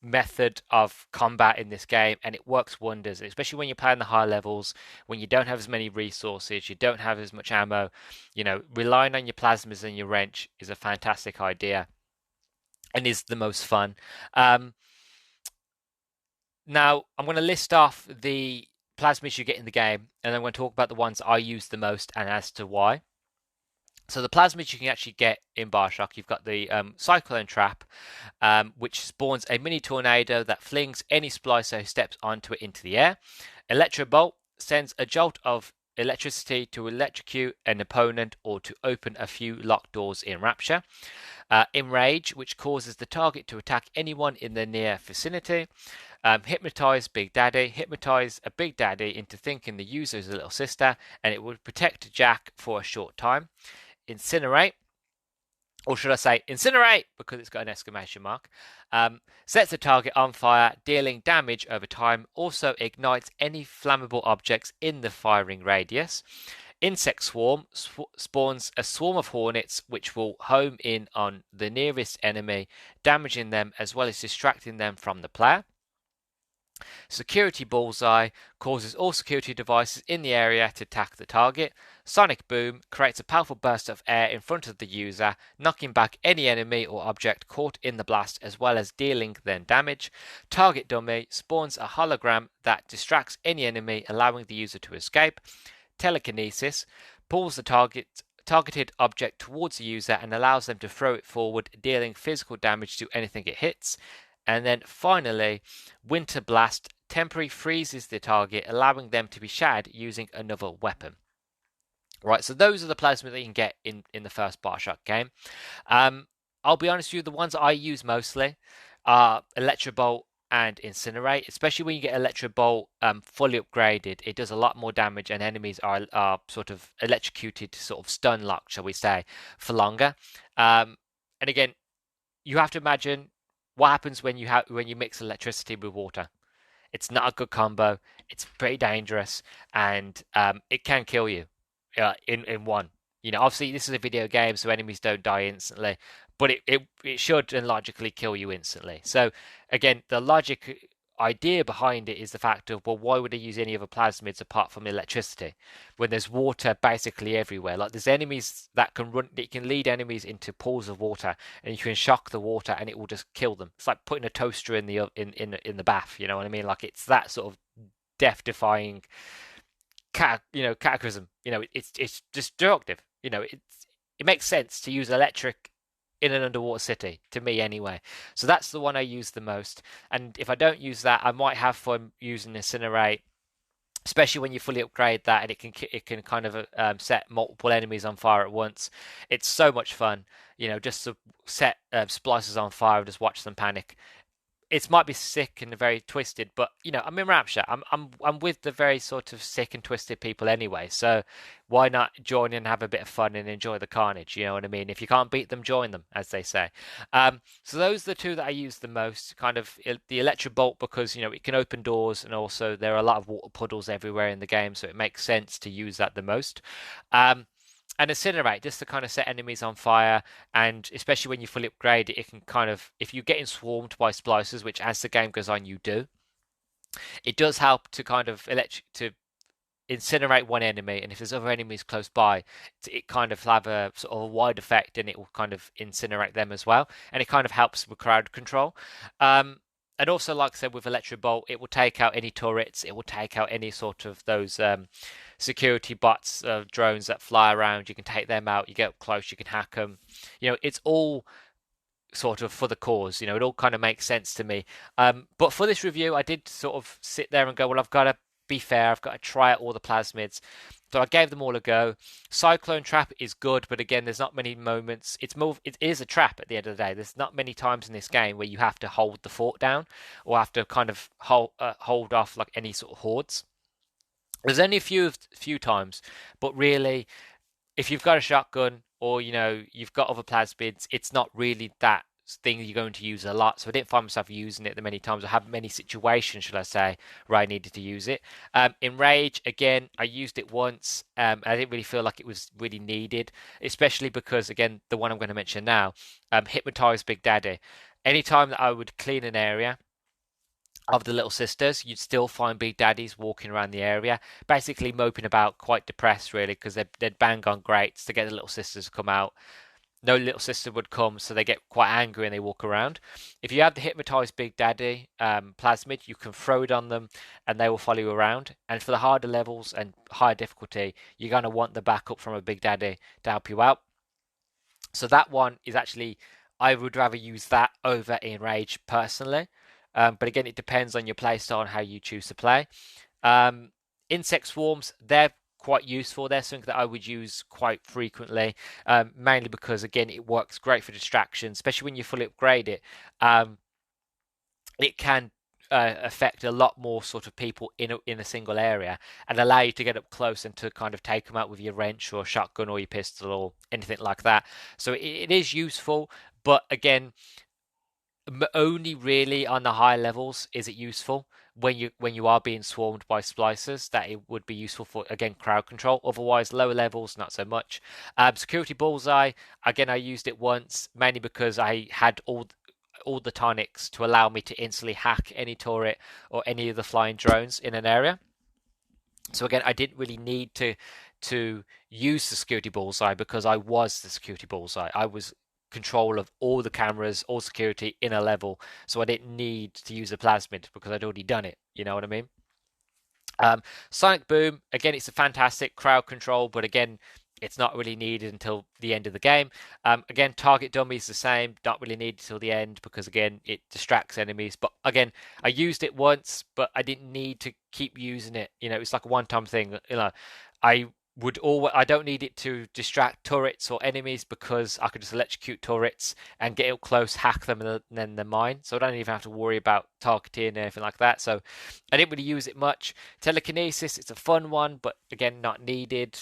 [SPEAKER 2] method of combat in this game, and it works wonders, especially when you're playing the high levels, when you don't have as many resources, you don't have as much ammo. Relying on your plasmids and your wrench is a fantastic idea and is the most fun. Now, I'm going to list off the plasmids you get in the game, and I'm going to talk about the ones I use the most and as to why. So the plasmids you can actually get in Bioshock, you've got the Cyclone Trap, which spawns a mini tornado that flings any splicer who steps onto it into the air. Electro Bolt sends a jolt of electricity to electrocute an opponent or to open a few locked doors in Rapture. Enrage, which causes the target to attack anyone in the near vicinity. Hypnotize Big Daddy. Hypnotize a Big Daddy into thinking the user is a little sister, and it would protect Jack for a short time. Incinerate, or should I say incinerate, because it's got an exclamation mark. Sets the target on fire, dealing damage over time. Also ignites any flammable objects in the firing radius. Insect Swarm spawns a swarm of hornets which will home in on the nearest enemy, damaging them as well as distracting them from the player. Security Bullseye causes all security devices in the area to attack the target. Sonic Boom creates a powerful burst of air in front of the user, knocking back any enemy or object caught in the blast as well as dealing them damage. Target Dummy spawns a hologram that distracts any enemy, allowing the user to escape. Telekinesis pulls the targeted object towards the user and allows them to throw it forward, dealing physical damage to anything it hits. And then finally, Winter Blast temporarily freezes the target, allowing them to be shattered using another weapon. Right, so those are the plasma that you can get in the first Bioshock game. I'll be honest with you, the ones I use mostly are Electro Bolt and Incinerate, especially when you get Electro Bolt fully upgraded. It does a lot more damage, and enemies are sort of electrocuted, sort of stun locked, shall we say, for longer. And again, you have to imagine what happens when you mix electricity with water. It's not a good combo. It's pretty dangerous, and it can kill you in one. Obviously this is a video game, so enemies don't die instantly, but it should and logically kill you instantly. So again, the logic idea behind it is the fact of, well, why would they use any other plasmids apart from electricity when there's water basically everywhere? Like, there's enemies that can lead enemies into pools of water, and you can shock the water and it will just kill them. It's like putting a toaster in the bath, you know what I mean? Like, it's that sort of death defying cataclysm. It's destructive. It makes sense to use electric in an underwater city, to me anyway. So that's the one I use the most. And if I don't use that, I might have fun using Incinerate, especially when you fully upgrade that, and it can kind of set multiple enemies on fire at once. It's so much fun, just to set splicers on fire and just watch them panic. It might be sick and very twisted, but I'm in rapture. I'm with the very sort of sick and twisted people anyway. So why not join in and have a bit of fun and enjoy the carnage? You know what I mean? If you can't beat them, join them, as they say. So those are the two that I use the most. Kind of the Electro Bolt, because it can open doors, and also there are a lot of water puddles everywhere in the game, so it makes sense to use that the most. And Incinerate, just to kind of set enemies on fire, and especially when you fully upgrade it, it can kind of, if you're getting swarmed by splicers, which as the game goes on you do, it does help to kind of to incinerate one enemy, and if there's other enemies close by, it kind of have a sort of a wide effect, and it will kind of incinerate them as well, and it kind of helps with crowd control. And also, like I said, with Electro Bolt, it will take out any turrets. It will take out any sort of those security bots, drones that fly around. You can take them out. You get up close, you can hack them. It's all sort of for the cause. It all kind of makes sense to me. But for this review, I did sort of sit there and go, well, I've got to be fair. I've got to try out all the plasmids. So I gave them all a go. Cyclone Trap is good, but again, there's not many moments. It is a trap at the end of the day. There's not many times in this game where you have to hold the fort down, or have to kind of hold off like any sort of hordes. There's only a few times, but really, if you've got a shotgun, or you've got other plasmids, it's not really that thing you're going to use a lot. So I didn't find myself using it that many times. I have many situations, should I say, where I needed to use it. In Rage, again, I used it once. I didn't really feel like it was really needed, especially because, again, the one I'm going to mention now, Hypnotize Big Daddy. Anytime that I would clean an area of the Little Sisters, you'd still find Big Daddies walking around the area, basically moping about, quite depressed, really, because they'd bang on grates to get the Little Sisters to come out. No little sister would come, so they get quite angry and they walk around. If you have the Hypnotized Big Daddy plasmid, you can throw it on them and they will follow you around. And for the harder levels and higher difficulty, you're going to want the backup from a Big Daddy to help you out. So that one is actually, I would rather use that over Enrage personally. But again, it depends on your playstyle and how you choose to play. Insect swarms, they're quite useful. They're something that I would use quite frequently, mainly because, again, it works great for distraction, especially when you fully upgrade it. It can affect a lot more sort of people in a single area, and allow you to get up close and to kind of take them out with your wrench or shotgun or your pistol or anything like that. So it is useful, but again, only really on the high levels is it useful. When you are being swarmed by splicers, that it would be useful for, again, crowd control. Otherwise, lower levels, not so much. Security Bullseye, again, I used it once, mainly because I had all the tonics to allow me to instantly hack any turret or any of the flying drones in an area. So again, I didn't really need to use the security bullseye because I was the security bullseye. I was control of all the cameras, all security in a level, so I didn't need to use a plasmid because I'd already done it. You know what I mean? Sonic Boom, again, it's a fantastic crowd control, but again, it's not really needed until the end of the game. Again, target dummy is the same, not really needed till the end because again, it distracts enemies. But again, I used it once, but I didn't need to keep using it. You know, it's like a one-time thing. You know, I don't need it to distract turrets or enemies because I could just electrocute turrets and get up close, hack them, and then they're mine. So I don't even have to worry about targeting and anything like that. So I didn't really use it much. Telekinesis, it's a fun one, but again, not needed.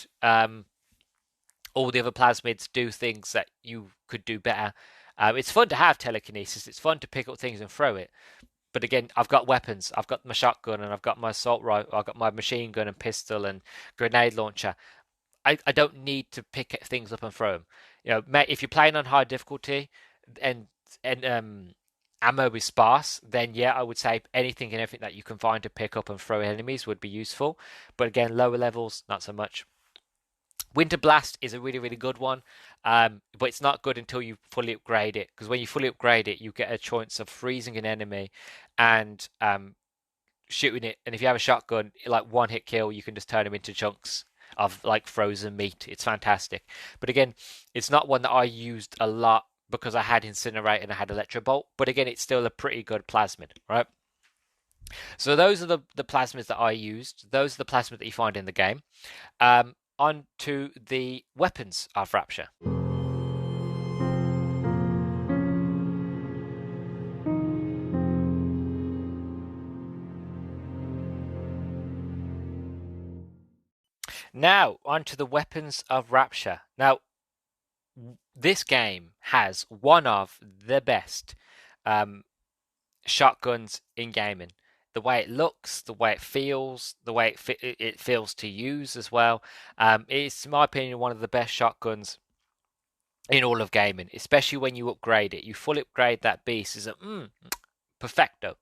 [SPEAKER 2] All the other plasmids do things that you could do better. It's fun to have telekinesis. It's fun to pick up things and throw it. But again, I've got weapons. I've got my shotgun and I've got my assault rifle. I've got my machine gun and pistol and grenade launcher. I don't need to pick things up and throw them. You know, if you're playing on high difficulty and ammo is sparse, then yeah, I would say anything and everything that you can find to pick up and throw enemies would be useful. But again, lower levels, not so much. Winter Blast is a really, really good one, but it's not good until you fully upgrade it, because when you fully upgrade it, you get a chance of freezing an enemy and shooting it. And if you have a shotgun, like one hit kill, you can just turn them into chunks of like frozen meat. It's fantastic. But again, it's not one that I used a lot because I had Incinerate and I had Electro Bolt. But again, it's still a pretty good plasmid, right? So those are the plasmids that I used. Those are the plasmids that you find in the game. On to the weapons of Rapture. Now, on to the weapons of Rapture. Now, this game has one of the best shotguns in gaming. The way it looks, the way it feels, the way it feels to use as well. It's, in my opinion, one of the best shotguns in all of gaming, especially when you upgrade it. You fully upgrade that beast. Is a perfecto.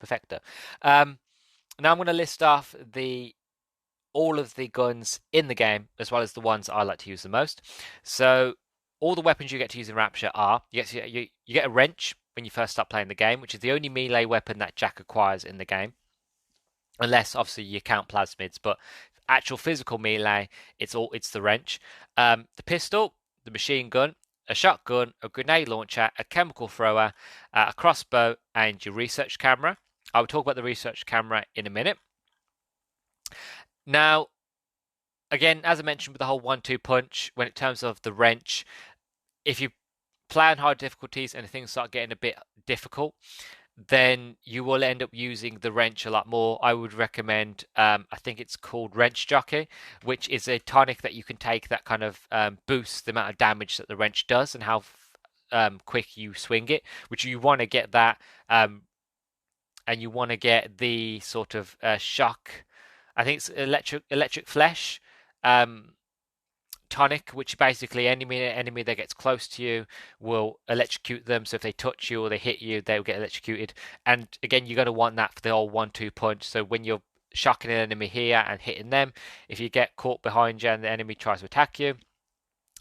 [SPEAKER 2] Now I'm going to list off all of the guns in the game, as well as the ones I like to use the most. So all the weapons you get to use in Rapture are, you get a wrench when you first start playing the game, which is the only melee weapon that Jack acquires in the game. Unless obviously you count plasmids, but actual physical melee, it's the wrench, the pistol, the machine gun, a shotgun, a grenade launcher, a chemical thrower, a crossbow, and your research camera. I will talk about the research camera in a minute. Now, again, as I mentioned with the whole 1-2 punch, when in terms of the wrench, if you play on hard difficulties and things start getting a bit difficult, then you will end up using the wrench a lot more. I would recommend, I think it's called Wrench Jockey, which is a tonic that you can take that kind of boosts the amount of damage that the wrench does and how quick you swing it, which you want to get that, and you want to get the sort of shock, I think it's electric flesh tonic, which basically any enemy that gets close to you will electrocute them. So if they touch you or they hit you, they'll get electrocuted. And again, you're going to want that for the old 1-2 punch. So when you're shocking an enemy here and hitting them, if you get caught behind you and the enemy tries to attack you,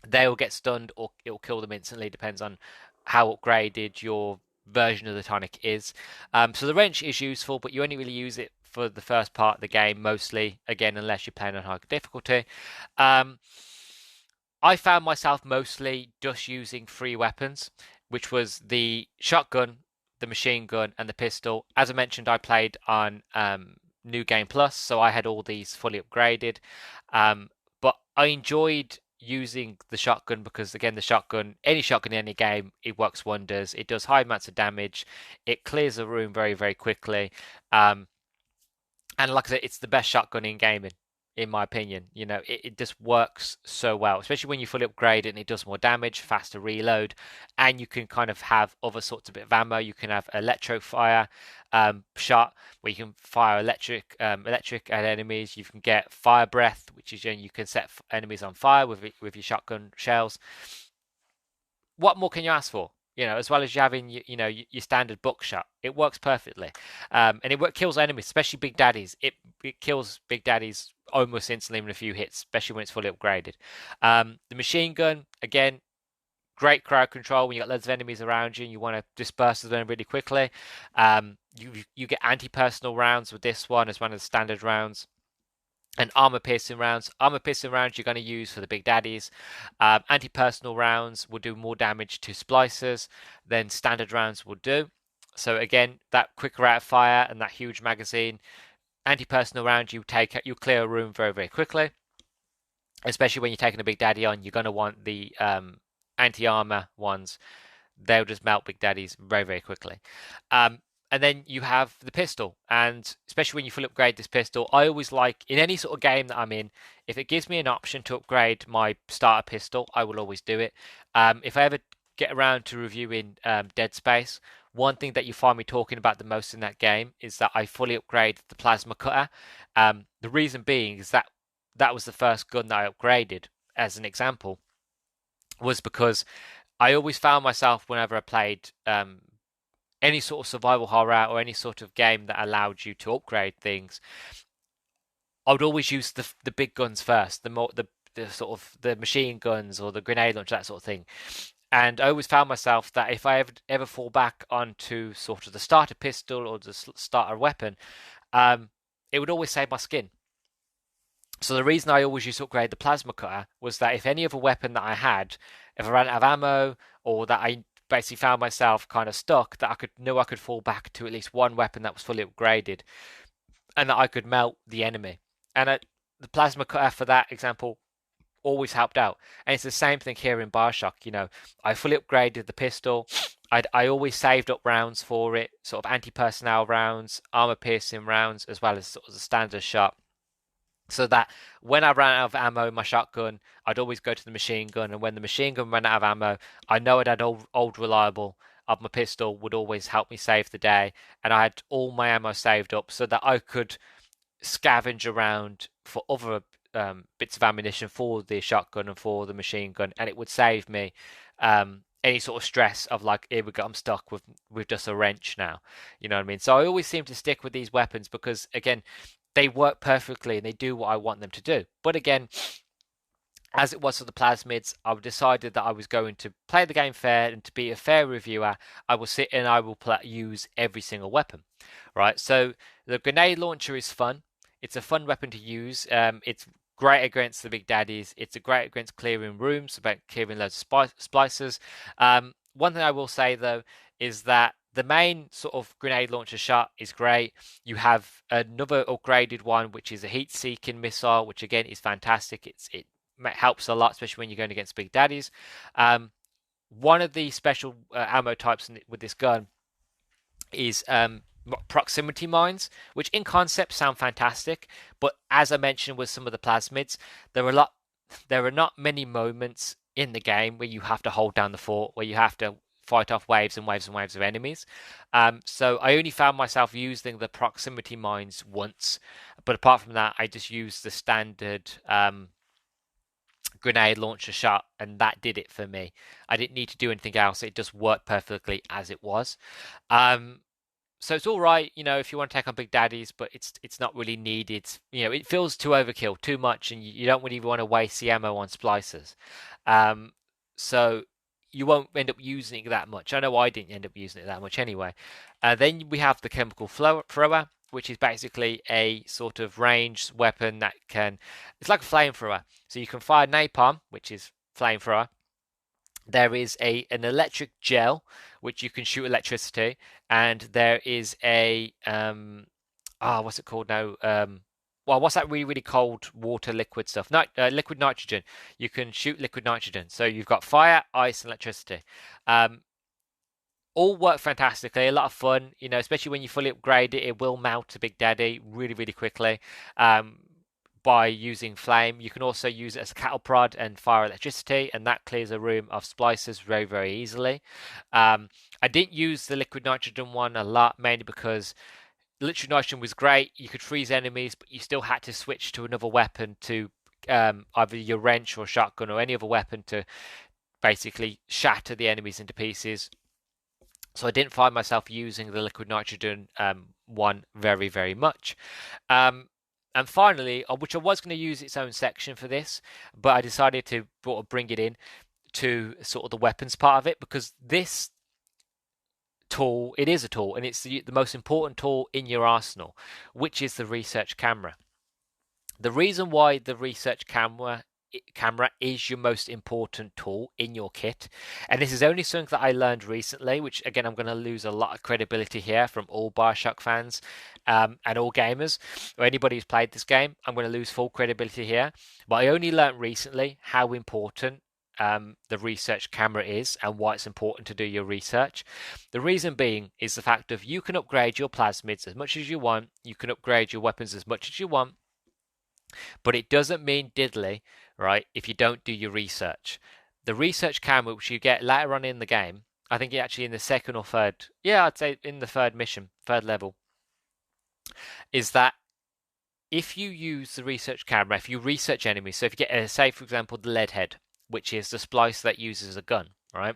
[SPEAKER 2] they will get stunned or it'll kill them instantly. Depends on how upgraded your version of the tonic is. So the wrench is useful, but you only really use it for the first part of the game mostly, again, unless you're playing on high difficulty. I found myself mostly just using 3 weapons, which was the shotgun, the machine gun, and the pistol. As I mentioned, I played on New Game Plus, so I had all these fully upgraded. But I enjoyed using the shotgun because, again, any shotgun in any game, it works wonders. It does high amounts of damage. It clears the room very, very quickly. And like I said, it's the best shotgun in gaming, in my opinion. You know, it just works so well, especially when you fully upgrade it and it does more damage, faster reload, and you can kind of have other sorts of bit of ammo. You can have electro fire shot, where you can fire electric at enemies. You can get fire breath, which is you can set enemies on fire with your shotgun shells. What more can you ask for? as well as you having your standard buckshot. It works perfectly, and it kills enemies, especially big daddies. It kills big daddies almost instantly in a few hits, especially when it's fully upgraded. The machine gun, again, great crowd control when you got loads of enemies around you and you want to disperse them really quickly. You get anti-personal rounds with this one as one of the standard rounds. And armor piercing rounds. Armor piercing rounds you're going to use for the big daddies. Anti-personal rounds will do more damage to splicers than standard rounds will do. So again, that quicker rate of fire and that huge magazine. Anti-personal round, you clear a room very, very quickly. Especially when you're taking a big daddy on, you're going to want the anti-armor ones. They'll just melt big daddies very, very quickly. And then you have the pistol, and especially when you fully upgrade this pistol, I always like, in any sort of game that I'm in, if it gives me an option to upgrade my starter pistol, I will always do it. If I ever get around to reviewing Dead Space, one thing that you find me talking about the most in that game is that I fully upgrade the plasma cutter. The reason being is that that was the first gun that I upgraded, as an example, was because I always found myself whenever I played any sort of survival horror or any sort of game that allowed you to upgrade things, I would always use the big guns first, the sort of the machine guns or the grenade launcher, that sort of thing. And I always found myself that if I ever fall back onto sort of the starter pistol or the starter weapon, it would always save my skin. So the reason I always used to upgrade the plasma cutter was that if any other weapon that I had, if I ran out of ammo or that I basically found myself kind of stuck, that I could fall back to at least one weapon that was fully upgraded and that I could melt the enemy. And the plasma cutter, for that example, always helped out. And it's the same thing here in Bioshock. I fully upgraded the pistol. I always saved up rounds for it, sort of anti-personnel rounds, armor piercing rounds, as well as sort of the standard shot. So that when I ran out of ammo in my shotgun, I'd always go to the machine gun. And when the machine gun ran out of ammo, I know I'd had old reliable of my pistol would always help me save the day. And I had all my ammo saved up so that I could scavenge around for other bits of ammunition for the shotgun and for the machine gun. And it would save me any sort of stress of like, here we go, I'm stuck with just a wrench now. You know what I mean? So I always seem to stick with these weapons because, again, they work perfectly and they do what I want them to do. But again, as it was for the plasmids, I decided that I was going to play the game fair, and to be a fair reviewer, I will sit and I will use every single weapon, right? So the grenade launcher is fun. It's a fun weapon to use. It's great against the big daddies. It's a great against clearing rooms, about clearing loads of splicers. One thing I will say though is that the main sort of grenade launcher shot is great. You have another upgraded one, which is a heat-seeking missile, which again is fantastic. It helps a lot, especially when you're going against big daddies. One of the special ammo types with this gun is proximity mines, which in concept sound fantastic, but as I mentioned with some of the plasmids, there are not many moments in the game where you have to hold down the fort, where you have to fight off waves and waves and waves of enemies. So I only found myself using the proximity mines once, but apart from that, I just used the standard grenade launcher shot, and that did it for me. I didn't need to do anything else. It just worked perfectly as it was. So it's all right, if you want to take on big daddies, but it's not really needed. It feels too overkill, too much, and you don't really want to waste the ammo on splicers. So you won't end up using it that much. I know I didn't end up using it that much anyway. Then we have the chemical thrower, which is basically a sort of ranged weapon that it's like a flamethrower. So you can fire napalm, which is flamethrower. There is an electric gel, which you can shoot electricity, and there is a what's it called now? What's that really, really cold water liquid stuff? Liquid nitrogen. You can shoot liquid nitrogen. So you've got fire, ice, and electricity. All work fantastically. A lot of fun, especially when you fully upgrade it. It will mount a big daddy really, really quickly by using flame. You can also use it as a cattle prod and fire electricity, and that clears a room of splicers very, very easily. I didn't use the liquid nitrogen one a lot, mainly because liquid nitrogen was great. You could freeze enemies, but you still had to switch to another weapon, to either your wrench or shotgun or any other weapon, to basically shatter the enemies into pieces. So I didn't find myself using the liquid nitrogen one very, very much. Um, and finally, which I was going to use its own section for this, but I decided to sort of bring it in to sort of the weapons part of it, because this tool, it is a tool, and it's the most important tool in your arsenal, which is the research camera. The reason why the research camera is your most important tool in your kit, and this is only something that I learned recently, which again I'm going to lose a lot of credibility here from all Bioshock fans and all gamers or anybody who's played this game. I'm going to lose full credibility here, but I only learned recently how important the research camera is and why it's important to do your research. The reason being is the fact of you can upgrade your plasmids as much as you want, you can upgrade your weapons as much as you want, but it doesn't mean diddly, right, if you don't do your research. The research camera, which you get later on in the game, I think actually in the second or third, yeah, I'd say in the third mission, third level, is that if you use the research camera, if you research enemies, so if you get, say, for example, the lead head, which is the splice that uses a gun, right?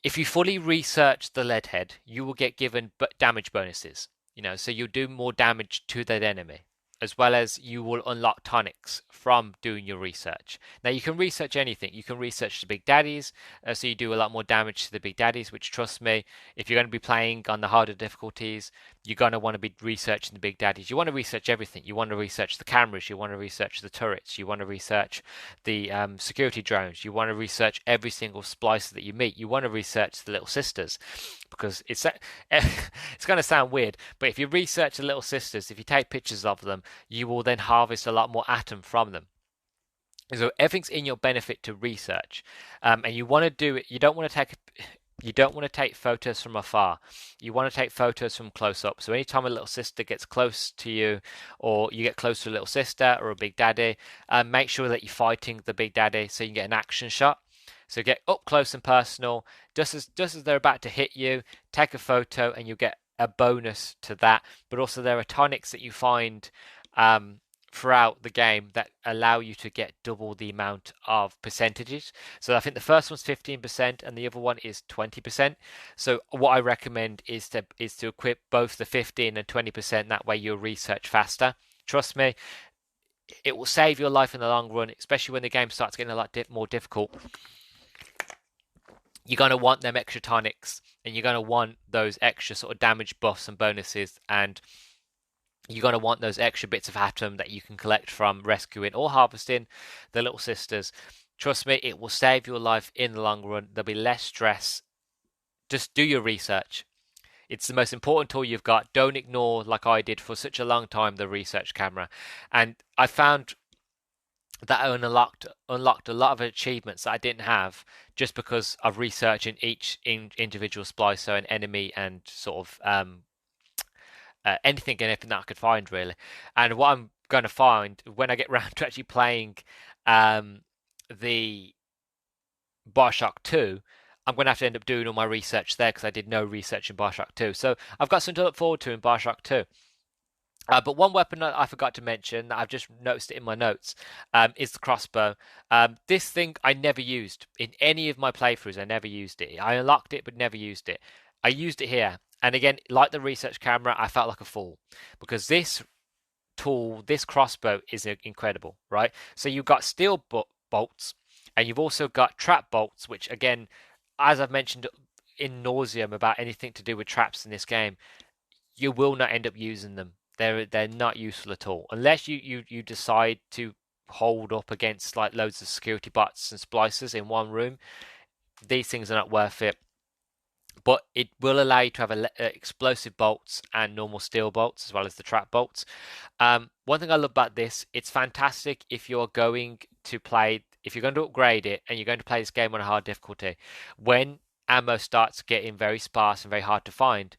[SPEAKER 2] If you fully research the lead head, you will get given damage bonuses. So you'll do more damage to that enemy, as well as you will unlock tonics from doing your research. Now you can research anything. You can research the big daddies, so you do a lot more damage to the big daddies, which, trust me, if you're going to be playing on the harder difficulties, you're going to want to be researching the big daddies. You want to research everything. You want to research the cameras, you want to research the turrets, you want to research the security drones, you want to research every single splicer that you meet, you want to research the little sisters, because it's going to sound weird, but if you research the little sisters, if you take pictures of them, you will then harvest a lot more atom from them. So everything's in your benefit to research, and you want to do it. You don't want to take photos from afar. You want to take photos from close up. So anytime a little sister gets close to you, or you get close to a little sister or a big daddy, make sure that you're fighting the big daddy so you can get an action shot. So get up close and personal, just as they're about to hit you, take a photo and you'll get a bonus to that. But also there are tonics that you find throughout the game that allow you to get double the amount of percentages. So I think the first one's 15% and the other one is 20%. So what I recommend is to equip both the 15 and 20%. That way you'll research faster. Trust me, it will save your life in the long run, especially when the game starts getting a lot more difficult. You're going to want them extra tonics, and you're going to want those extra sort of damage buffs and bonuses, and you're going to want those extra bits of atom that you can collect from rescuing or harvesting the little sisters. Trust me, it will save your life in the long run. There'll be less stress. Just do your research. It's the most important tool you've got. Don't ignore, like I did for such a long time, the research camera. And I found that I unlocked a lot of achievements that I didn't have just because of researching each individual splicer and enemy and sort of anything and everything that I could find, really. And what I'm going to find when I get round to actually playing the Bioshock 2, I'm going to have to end up doing all my research there because I did no research in Bioshock 2. So I've got something to look forward to in Bioshock 2. But one weapon that I forgot to mention, that I've just noticed it in my notes, is the crossbow. This thing I never used in any of my playthroughs. I never used it. I unlocked it, but never used it. I used it here. And again, like the research camera, I felt like a fool. Because this tool, this crossbow is incredible, right? So you've got steel bolts, and you've also got trap bolts, which again, as I've mentioned in nauseam about anything to do with traps in this game, you will not end up using them. They're not useful at all unless you decide to hold up against like loads of security bots and splicers in one room. These things are not worth it, but it will allow you to have explosive bolts and normal steel bolts as well as the trap bolts. One thing I love about this, it's fantastic if you're going to upgrade it and you're going to play this game on a hard difficulty. When ammo starts getting very sparse and very hard to find,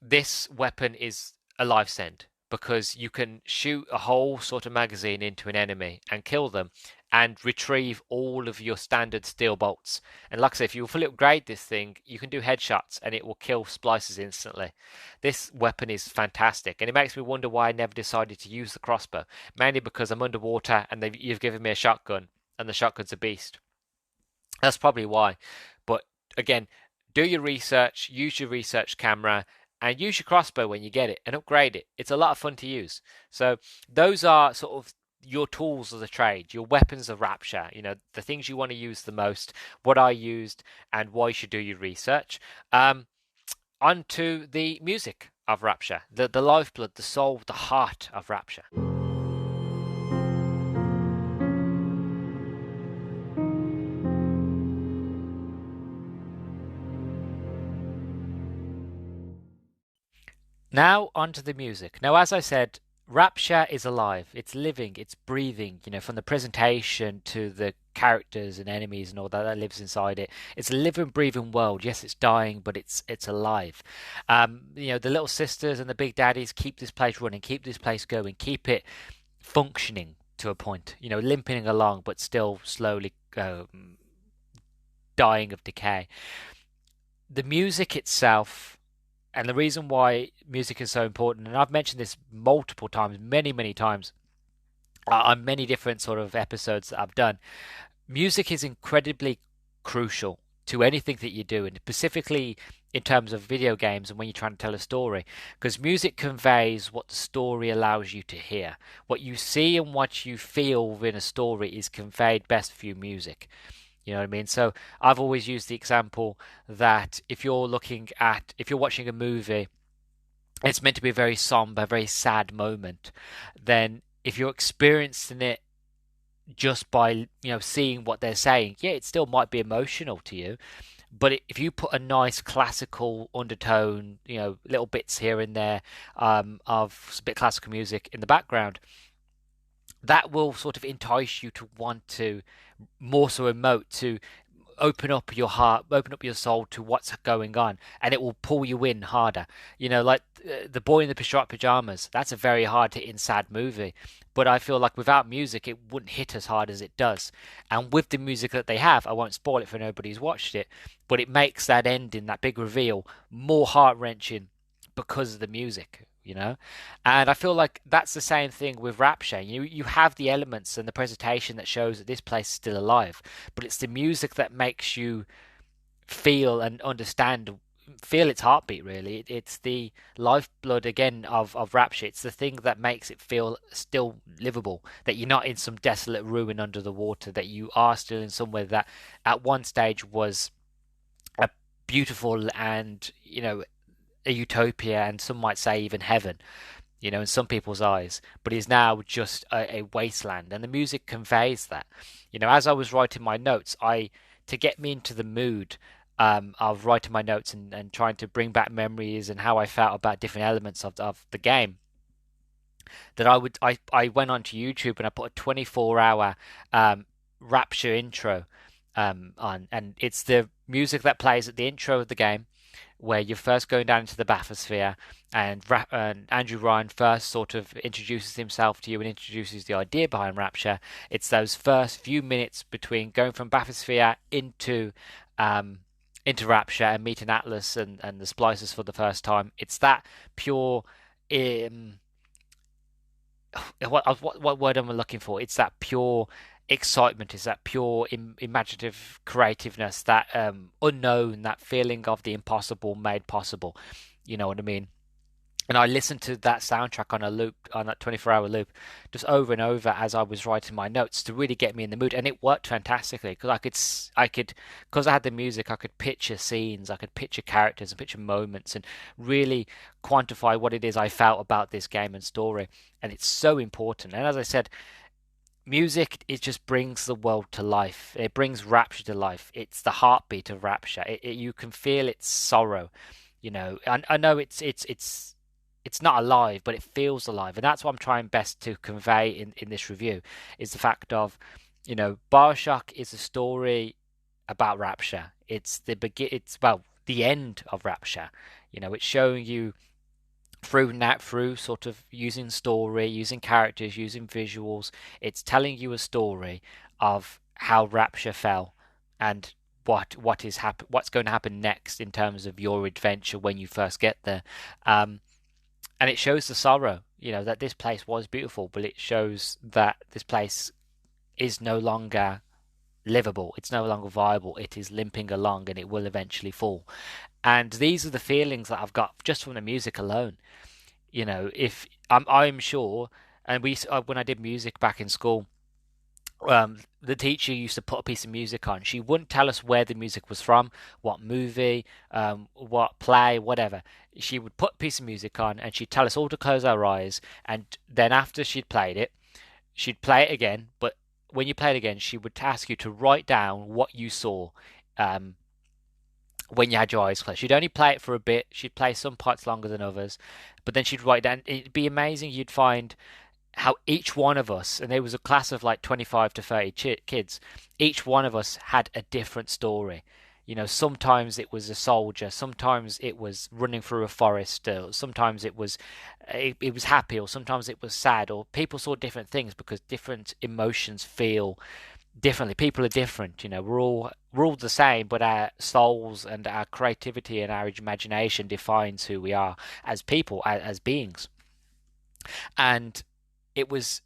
[SPEAKER 2] this weapon is a life send, because you can shoot a whole sort of magazine into an enemy and kill them and retrieve all of your standard steel bolts. And like I say, if you fully upgrade this thing, you can do headshots and it will kill splicers instantly. This weapon is fantastic, and it makes me wonder why I never decided to use the crossbow, mainly because I'm underwater and you've given me a shotgun, and the shotgun's a beast. That's probably why. But again, do your research, use your research camera, and use your crossbow when you get it and upgrade it. It's a lot of fun to use. So those are sort of your tools of the trade, your weapons of rapture, the things you want to use the most, what I used, and why you should do your research. On to the music of rapture, the lifeblood, the soul, the heart of rapture. Now onto the music. Now, as I said, Rapture is alive. It's living. It's breathing. From the presentation to the characters and enemies and all that lives inside it. It's a living, breathing world. Yes, it's dying, but it's alive. The little sisters and the big daddies keep this place running, keep this place going, keep it functioning to a point. Limping along, but still slowly dying of decay. The music itself. And the reason why music is so important, and I've mentioned this multiple times, many, many times, on many different sort of episodes that I've done, music is incredibly crucial to anything that you do, and specifically in terms of video games and when you're trying to tell a story, because music conveys what the story allows you to hear. What you see and what you feel within a story is conveyed best through music. You know what I mean? So I've always used the example that if you're watching a movie, it's meant to be a very somber, very sad moment. Then if you're experiencing it just by, seeing what they're saying, yeah, it still might be emotional to you. But if you put a nice classical undertone, little bits here and there of a bit of classical music in the background, that will sort of entice you to want to more so emote, to open up your heart, open up your soul to what's going on, and it will pull you in harder. Like The Boy in the Striped Pajamas, that's a very hard hitting sad movie, but I feel like without music it wouldn't hit as hard as it does. And with the music that they have, I won't spoil it for nobody who's watched it, but it makes that ending, that big reveal, more heart-wrenching because of the music. And I feel like that's the same thing with Rapture. You have the elements and the presentation that shows that this place is still alive, but it's the music that makes you feel and feel its heartbeat, really. It's the lifeblood again of Rapture. It's the thing that makes it feel still livable, that you're not in some desolate ruin under the water, that you are still in somewhere that at one stage was a beautiful and a utopia, and some might say even heaven, in some people's eyes, but is now just a wasteland. And the music conveys that. As I was writing my notes, to get me into the mood of writing my notes and trying to bring back memories and how I felt about different elements of the game, that I went onto YouTube and I put a 24-hour Rapture intro on, and it's the music that plays at the intro of the game, where you're first going down into the bathysphere, and Andrew Ryan first sort of introduces himself to you and introduces the idea behind Rapture. It's those first few minutes between going from bathysphere into Rapture and meeting Atlas and the Splicers for the first time. It's that pure what word am I looking for? It's that pure excitement, is that pure imaginative creativeness, that unknown, that feeling of the impossible made possible. You know what I mean? And I listened to that soundtrack on a loop, on that 24-hour loop, just over and over as I was writing my notes to really get me in the mood. And it worked fantastically because because I had the music, I could picture scenes, I could picture characters and picture moments and really quantify what it is I felt about this game and story. And it's so important. And as I said, music, it just brings the world to life. It brings Rapture to life. It's the heartbeat of Rapture. You can feel its sorrow. I know it's not alive, but it feels alive, and that's what I'm trying best to convey in this review, is the fact of, Bioshock is a story about Rapture. It's the end of Rapture. It's showing you through sort of using story, using characters, using visuals. It's telling you a story of how Rapture fell and what's going to happen next in terms of your adventure when you first get there. And it shows the sorrow, that this place was beautiful, but it shows that this place is no longer livable. It's no longer viable. It is limping along, and it will eventually fall. And these are the feelings that I've got just from the music alone. If I'm sure, and when I did music back in school, the teacher used to put a piece of music on. She wouldn't tell us where the music was from, what movie, what play, whatever. She would put a piece of music on, and she'd tell us all to close our eyes. And then after she'd played it, she'd play it again. But when you play it again, she would ask you to write down what you saw. Um, when you had your eyes closed. She'd only play it for a bit. She'd play some parts longer than others, but then she'd write down. It'd be amazing. You'd find how each one of us, and there was a class of like 25 to 30 kids, each one of us had a different story. Sometimes it was a soldier, sometimes it was running through a forest, sometimes it was happy, or sometimes it was sad, or people saw different things because different emotions feel differently. People are different. We're all the same, but our souls and our creativity and our imagination defines who we are as people, as beings. And it was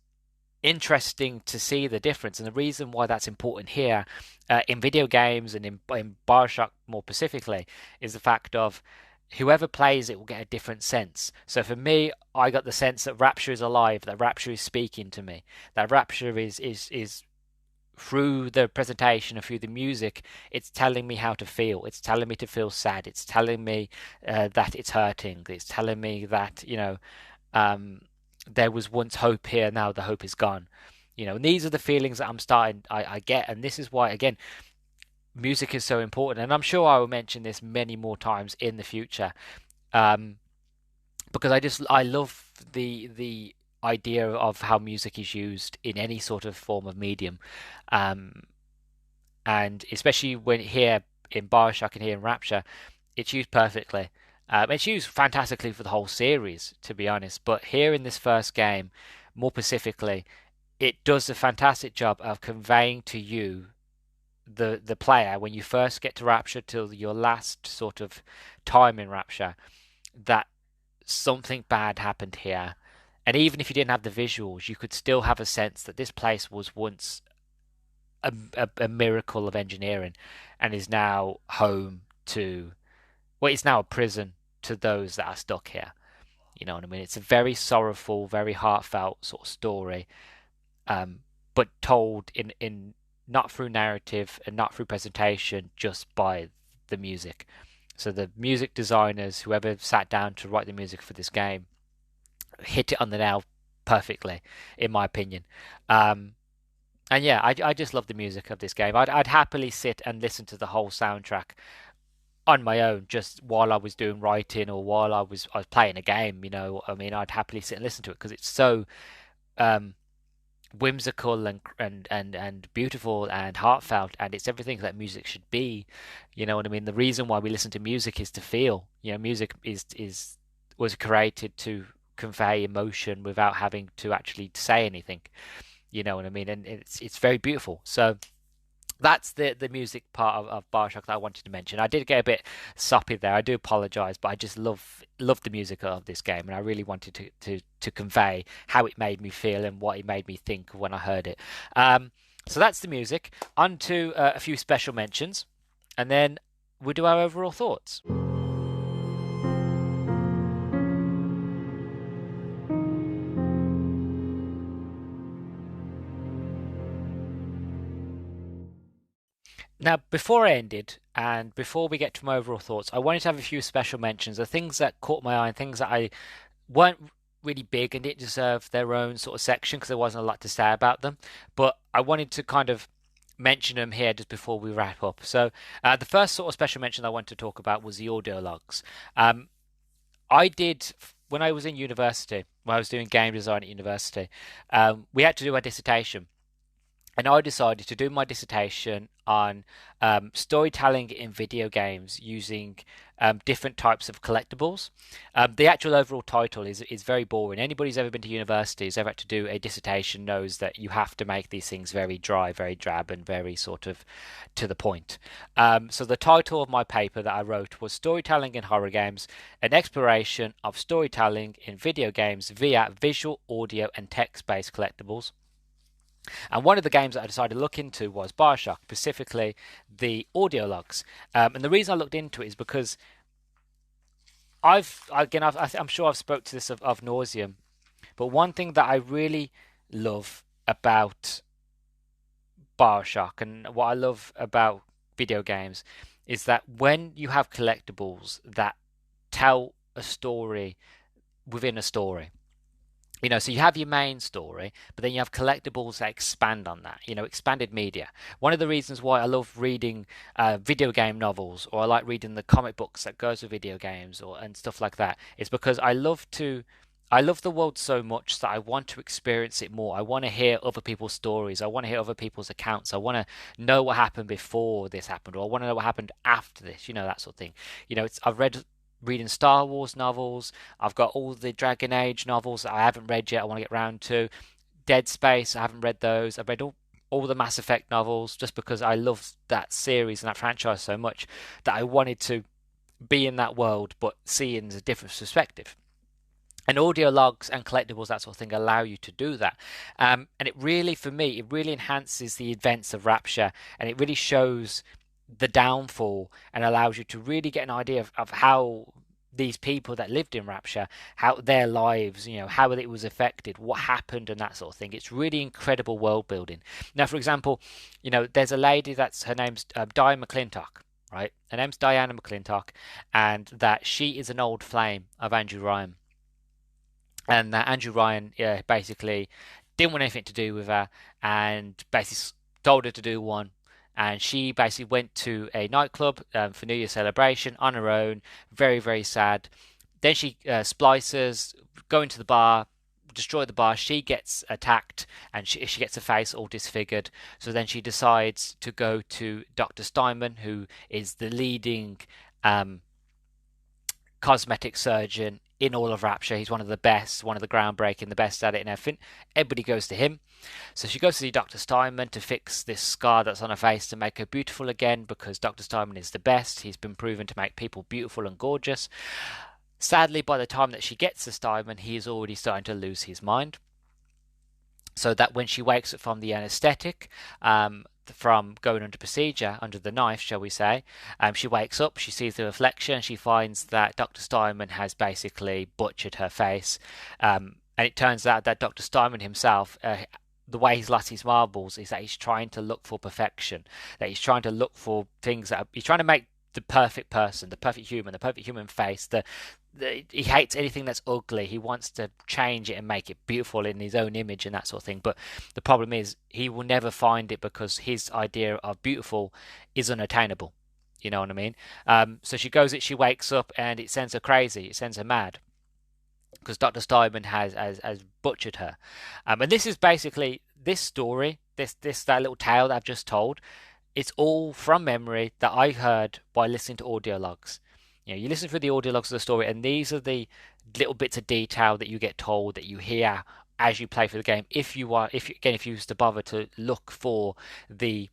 [SPEAKER 2] interesting to see the difference. And the reason why that's important here, in video games and in Bioshock more specifically, is the fact of whoever plays it will get a different sense. So for me, I got the sense that Rapture is alive, that Rapture is speaking to me, that Rapture is through the presentation and through the music, it's telling me how to feel. It's telling me to feel sad. It's telling me that it's hurting. It's telling me that um, there was once hope here. Now the hope is gone. And these are the feelings that I get, and this is why again music is so important. And I'm sure I will mention this many more times in the future, um, because I love the idea of how music is used in any sort of form of medium, um, and especially when here in Bioshock and here in Rapture, it's used perfectly. It's used fantastically for the whole series, to be honest. But here in this first game, more specifically, it does a fantastic job of conveying to you, the player, when you first get to Rapture till your last sort of time in Rapture, that something bad happened here. And even if you didn't have the visuals, you could still have a sense that this place was once a miracle of engineering and is now home to, well, it's now a prison to those that are stuck here. You know what I mean? It's a very sorrowful, very heartfelt sort of story, but told in not through narrative and not through presentation, just by the music. So the music designers, whoever sat down to write the music for this game, hit it on the nail perfectly, in my opinion. And yeah, I just love the music of this game. I'd happily sit and listen to the whole soundtrack on my own, just while I was doing writing or while I was playing a game. I mean, I'd happily sit and listen to it because it's so um, whimsical and beautiful and heartfelt, and it's everything that music should be. You know what I mean? The reason why we listen to music is to feel. Music is was created to convey emotion without having to actually say anything. You know what I mean? And it's very beautiful. So that's the music part of Bioshock that I wanted to mention. I did get a bit soppy there. I do apologize, but I just love the music of this game, and I really wanted to convey how it made me feel and what it made me think when I heard it. So that's the music. On to a few special mentions, and then we'll do our overall thoughts. Now, before I ended, and before we get to my overall thoughts, I wanted to have a few special mentions of things that caught my eye and things that I weren't really big and didn't deserve their own sort of section because there wasn't a lot to say about them. But I wanted to kind of mention them here just before we wrap up. So, the first sort of special mention I wanted to talk about was the audio logs. I did when I was in university, when I was doing game design at university, we had to do a dissertation, and I decided to do my dissertation on storytelling in video games using different types of collectibles. The actual overall title is very boring. Anybody who's ever been to university, who's ever had to do a dissertation, knows that you have to make these things very dry, very drab, and very sort of to the point. So the title of my paper that I wrote was Storytelling in Horror Games, an exploration of storytelling in video games via visual, audio, and text-based collectibles. And one of the games that I decided to look into was Bioshock, specifically the audio logs. And the reason I looked into it is because I'm sure I've spoke to this of nauseum, but one thing that I really love about Bioshock and what I love about video games is that when you have collectibles that tell a story within a story, so you have your main story, but then you have collectibles that expand on that, expanded media. One of the reasons why I love reading video game novels, or I like reading the comic books that goes with video games and stuff like that, is because I love the world so much that I want to experience it more. I want to hear other people's stories. I want to hear other people's accounts. I want to know what happened before this happened, or I want to know what happened after this, that sort of thing. I've reading Star Wars novels. I've got all the Dragon Age novels that I haven't read yet. I want to get round to Dead Space. I haven't read those. I've read all the Mass Effect novels just because I love that series and that franchise so much that I wanted to be in that world, but see it in a different perspective. And audio logs and collectibles, that sort of thing, allow you to do that. And it really, for me, it really enhances the events of Rapture, and it really shows the downfall and allows you to really get an idea of how these people that lived in Rapture, how their lives, how it was affected, what happened, and that sort of thing. It's really incredible world building. Now, for example, there's a lady her name's Diane McClintock, right? Her name's Diana McClintock, and that she is an old flame of Andrew Ryan. And Andrew Ryan basically didn't want anything to do with her and basically told her to do one. And she basically went to a nightclub for New Year celebration on her own. Very, very sad. Then she splices, go into the bar, destroy the bar. She gets attacked and she gets her face all disfigured. So then she decides to go to Dr. Steinman, who is the leading cosmetic surgeon in all of Rapture. He's one of the best, one of the groundbreaking, the best at it and everything. Everybody goes to him. So she goes to see Dr. Steinman to fix this scar that's on her face to make her beautiful again, because Dr. Steinman is the best. He's been proven to make people beautiful and gorgeous. Sadly, by the time that she gets to Steinman, he is already starting to lose his mind. So that when she wakes up from the anesthetic, from going under procedure, under the knife, shall we say, she wakes up, she sees the reflection, she finds that Dr. Steinman has basically butchered her face. And it turns out that Dr. Steinman himself, the way he's lost his marbles is that he's trying to look for perfection, that he's trying to look for things he's trying to make the perfect person, the perfect human face, he hates anything that's ugly. He wants to change it and make it beautiful in his own image and that sort of thing. But the problem is he will never find it because his idea of beautiful is unattainable. You know what I mean? So she wakes up and it sends her crazy. It sends her mad because Dr. Steinman has butchered her. And this is basically this story, that little tale that I've just told. It's all from memory that I heard by listening to audio logs. You listen through the audio logs of the story, and these are the little bits of detail that you get told, that you hear as you play through the game. If you used to bother to look for the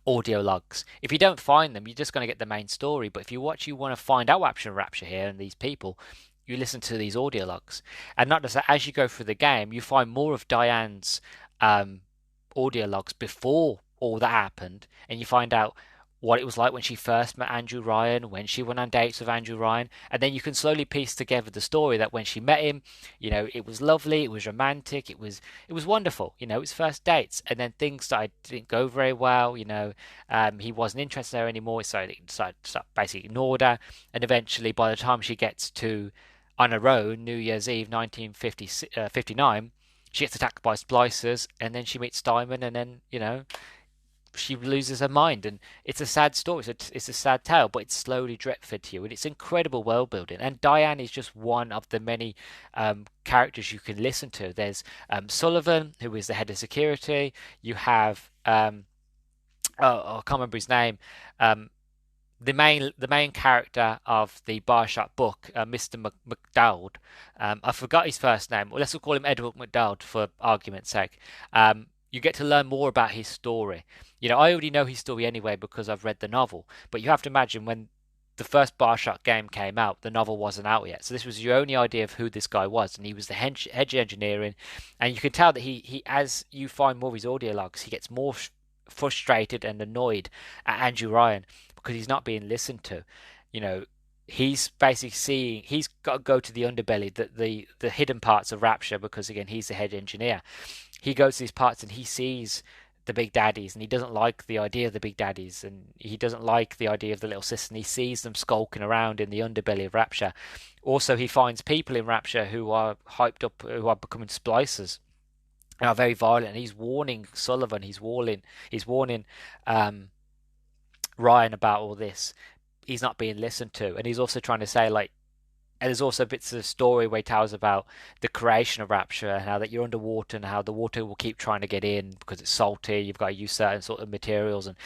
[SPEAKER 2] audio logs, if you don't find them, you're just going to get the main story. But if you want to find out what happened in Rapture here and these people, you listen to these audio logs. And not just that, as you go through the game, you find more of Diane's audio logs before all that happened, and you find out what it was like when she first met Andrew Ryan, when she went on dates with Andrew Ryan, and then you can slowly piece together the story that when she met him, it was lovely, it was romantic, it was wonderful, it was first dates, and then things didn't go very well, he wasn't interested in her anymore, so he decided to basically ignored her, and eventually by the time she gets to on her own, New Year's Eve 1959, she gets attacked by splicers, and then she meets Steinman, and then, she loses her mind, and it's a sad story. It's a sad tale, but it's slowly drip fed to you, and it's incredible world building. And Diane is just one of the many characters you can listen to. There's Sullivan, who is the head of security. You have I can't remember his name. The main character of the Bioshock book, Mr. McDowd. I forgot his first name. Well, let's call him Edward McDowd for argument's sake. You get to learn more about his story. I already know his story anyway because I've read the novel. But you have to imagine when the first Bioshock game came out, the novel wasn't out yet. So this was your only idea of who this guy was, and he was the head engineering. And you can tell that he as you find more of his audio logs, he gets more frustrated and annoyed at Andrew Ryan because he's not being listened to. You know, he's basically seeing he's got to go to the underbelly, the hidden parts of Rapture, because again he's the head engineer. He goes to these parts and he sees the big daddies, and he doesn't like the idea of the big daddies, and he doesn't like the idea of the little sister, and he sees them skulking around in the underbelly of Rapture. Also, he finds people in Rapture who are hyped up, who are becoming splicers, and are very violent, and he's warning Sullivan, he's warning um, Ryan about all this. He's not being listened to, and he's also trying to say, like, and there's also bits of the story where he tells about the creation of Rapture and how that you're underwater and how the water will keep trying to get in because it's salty. You've got to use certain sort of materials, and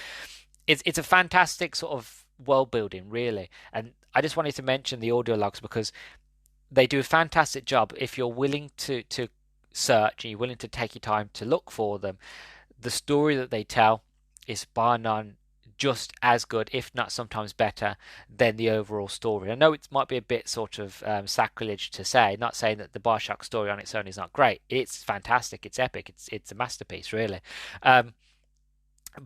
[SPEAKER 2] it's a fantastic sort of world building, really. And I just wanted to mention the audio logs because they do a fantastic job if you're willing to search and you're willing to take your time to look for them. The story that they tell is bar none just as good, if not sometimes better, than the overall story. I know it might be a bit sort of sacrilege to say, not saying that the Bioshock story on its own is not great. It's fantastic, it's epic, it's a masterpiece, really. Um,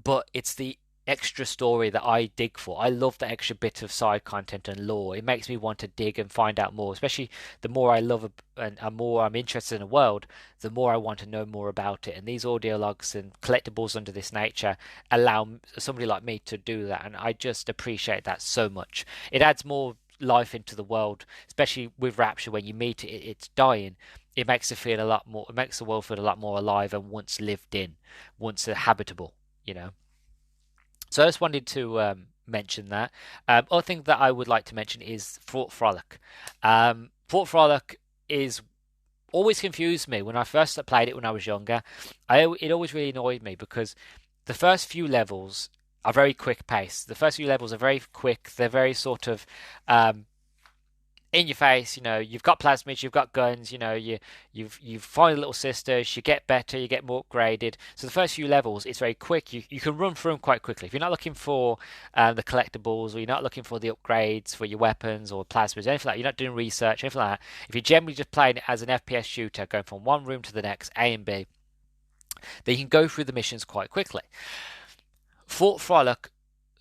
[SPEAKER 2] but it's the extra story that I dig for. I love the extra bit of side content and lore. It makes me want to dig and find out more, especially the more I love and the more I'm interested in a world, the more I want to know more about it. And these audio logs and collectibles under this nature allow somebody like me to do that, and I just appreciate that so much. It adds more life into the world, especially with Rapture. When you meet it, it's dying. It makes it feel a lot more. It makes the world feel a lot more alive and once lived in, once habitable. You know. So I just wanted to mention that. Other thing that I would like to mention is Fort Frolic. Fort Frolic is always confused me when I first played it when I was younger. It always really annoyed me because the first few levels are very quick paced. The first few levels are very quick. They're very sort of um, in your face. You know, you've got plasmids, you've got guns. You know, you find little sisters, you get better, you get more upgraded. So the first few levels, it's very quick. You can run through them quite quickly. If you're not looking for the collectibles, or you're not looking for the upgrades for your weapons or plasmids, anything like that, you're not doing research, anything like that. If you're generally just playing it as an FPS shooter, going from one room to the next, A and B, then you can go through the missions quite quickly. Fort Frolic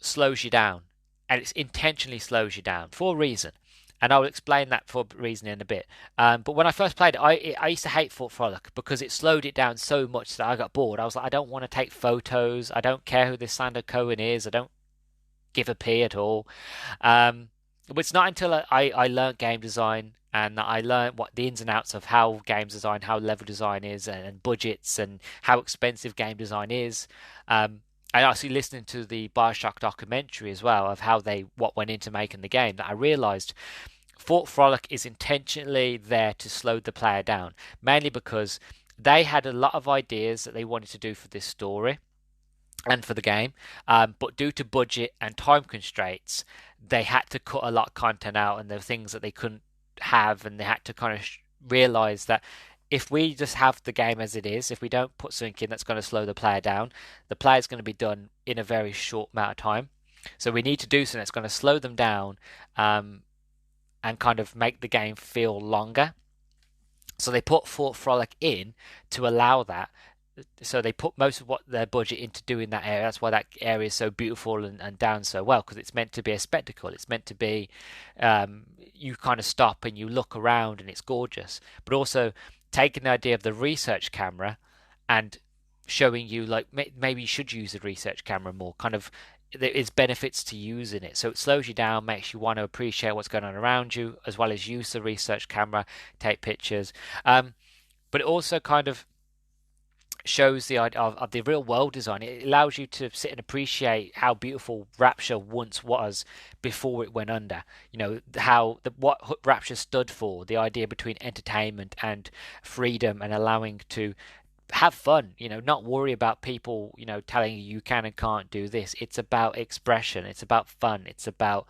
[SPEAKER 2] slows you down, and it intentionally slows you down for a reason. And I'll explain that for a reason in a bit. But when I first played it, I used to hate Fort Frolic because it slowed it down so much that I got bored. I was like, I don't want to take photos. I don't care who this Sander Cohen is. I don't give a p at all. But it's not until I learned game design and that I learned what the ins and outs of how games design, how level design is, and budgets, and how expensive game design is. And actually listening to the Bioshock documentary as well of how what went into making the game, that I realised Fort Frolic is intentionally there to slow the player down, mainly because they had a lot of ideas that they wanted to do for this story and for the game, but due to budget and time constraints, they had to cut a lot of content out, and there were things that they couldn't have, and they had to kind of realize that if we just have the game as it is, if we don't put something in that's going to slow the player down, the player's going to be done in a very short amount of time. So we need to do something that's going to slow them down, and kind of make the game feel longer. So they put Fort Frolic in to allow that. So they put most of what their budget into doing that area. That's why that area is so beautiful and done so well, because it's meant to be a spectacle. It's meant to be, you kind of stop and you look around and it's gorgeous. But also taking the idea of the research camera and showing you, like, maybe you should use the research camera more. Kind of, there is benefits to using it. So it slows you down, makes you want to appreciate what's going on around you, as well as use the research camera, take pictures. But it also kind of shows the idea of the real world design. It allows you to sit and appreciate how beautiful Rapture once was before it went under. You know, what Rapture stood for, the idea between entertainment and freedom, and allowing to have fun, you know, not worry about people, you know, telling you you can and can't do this. It's about expression, it's about fun, it's about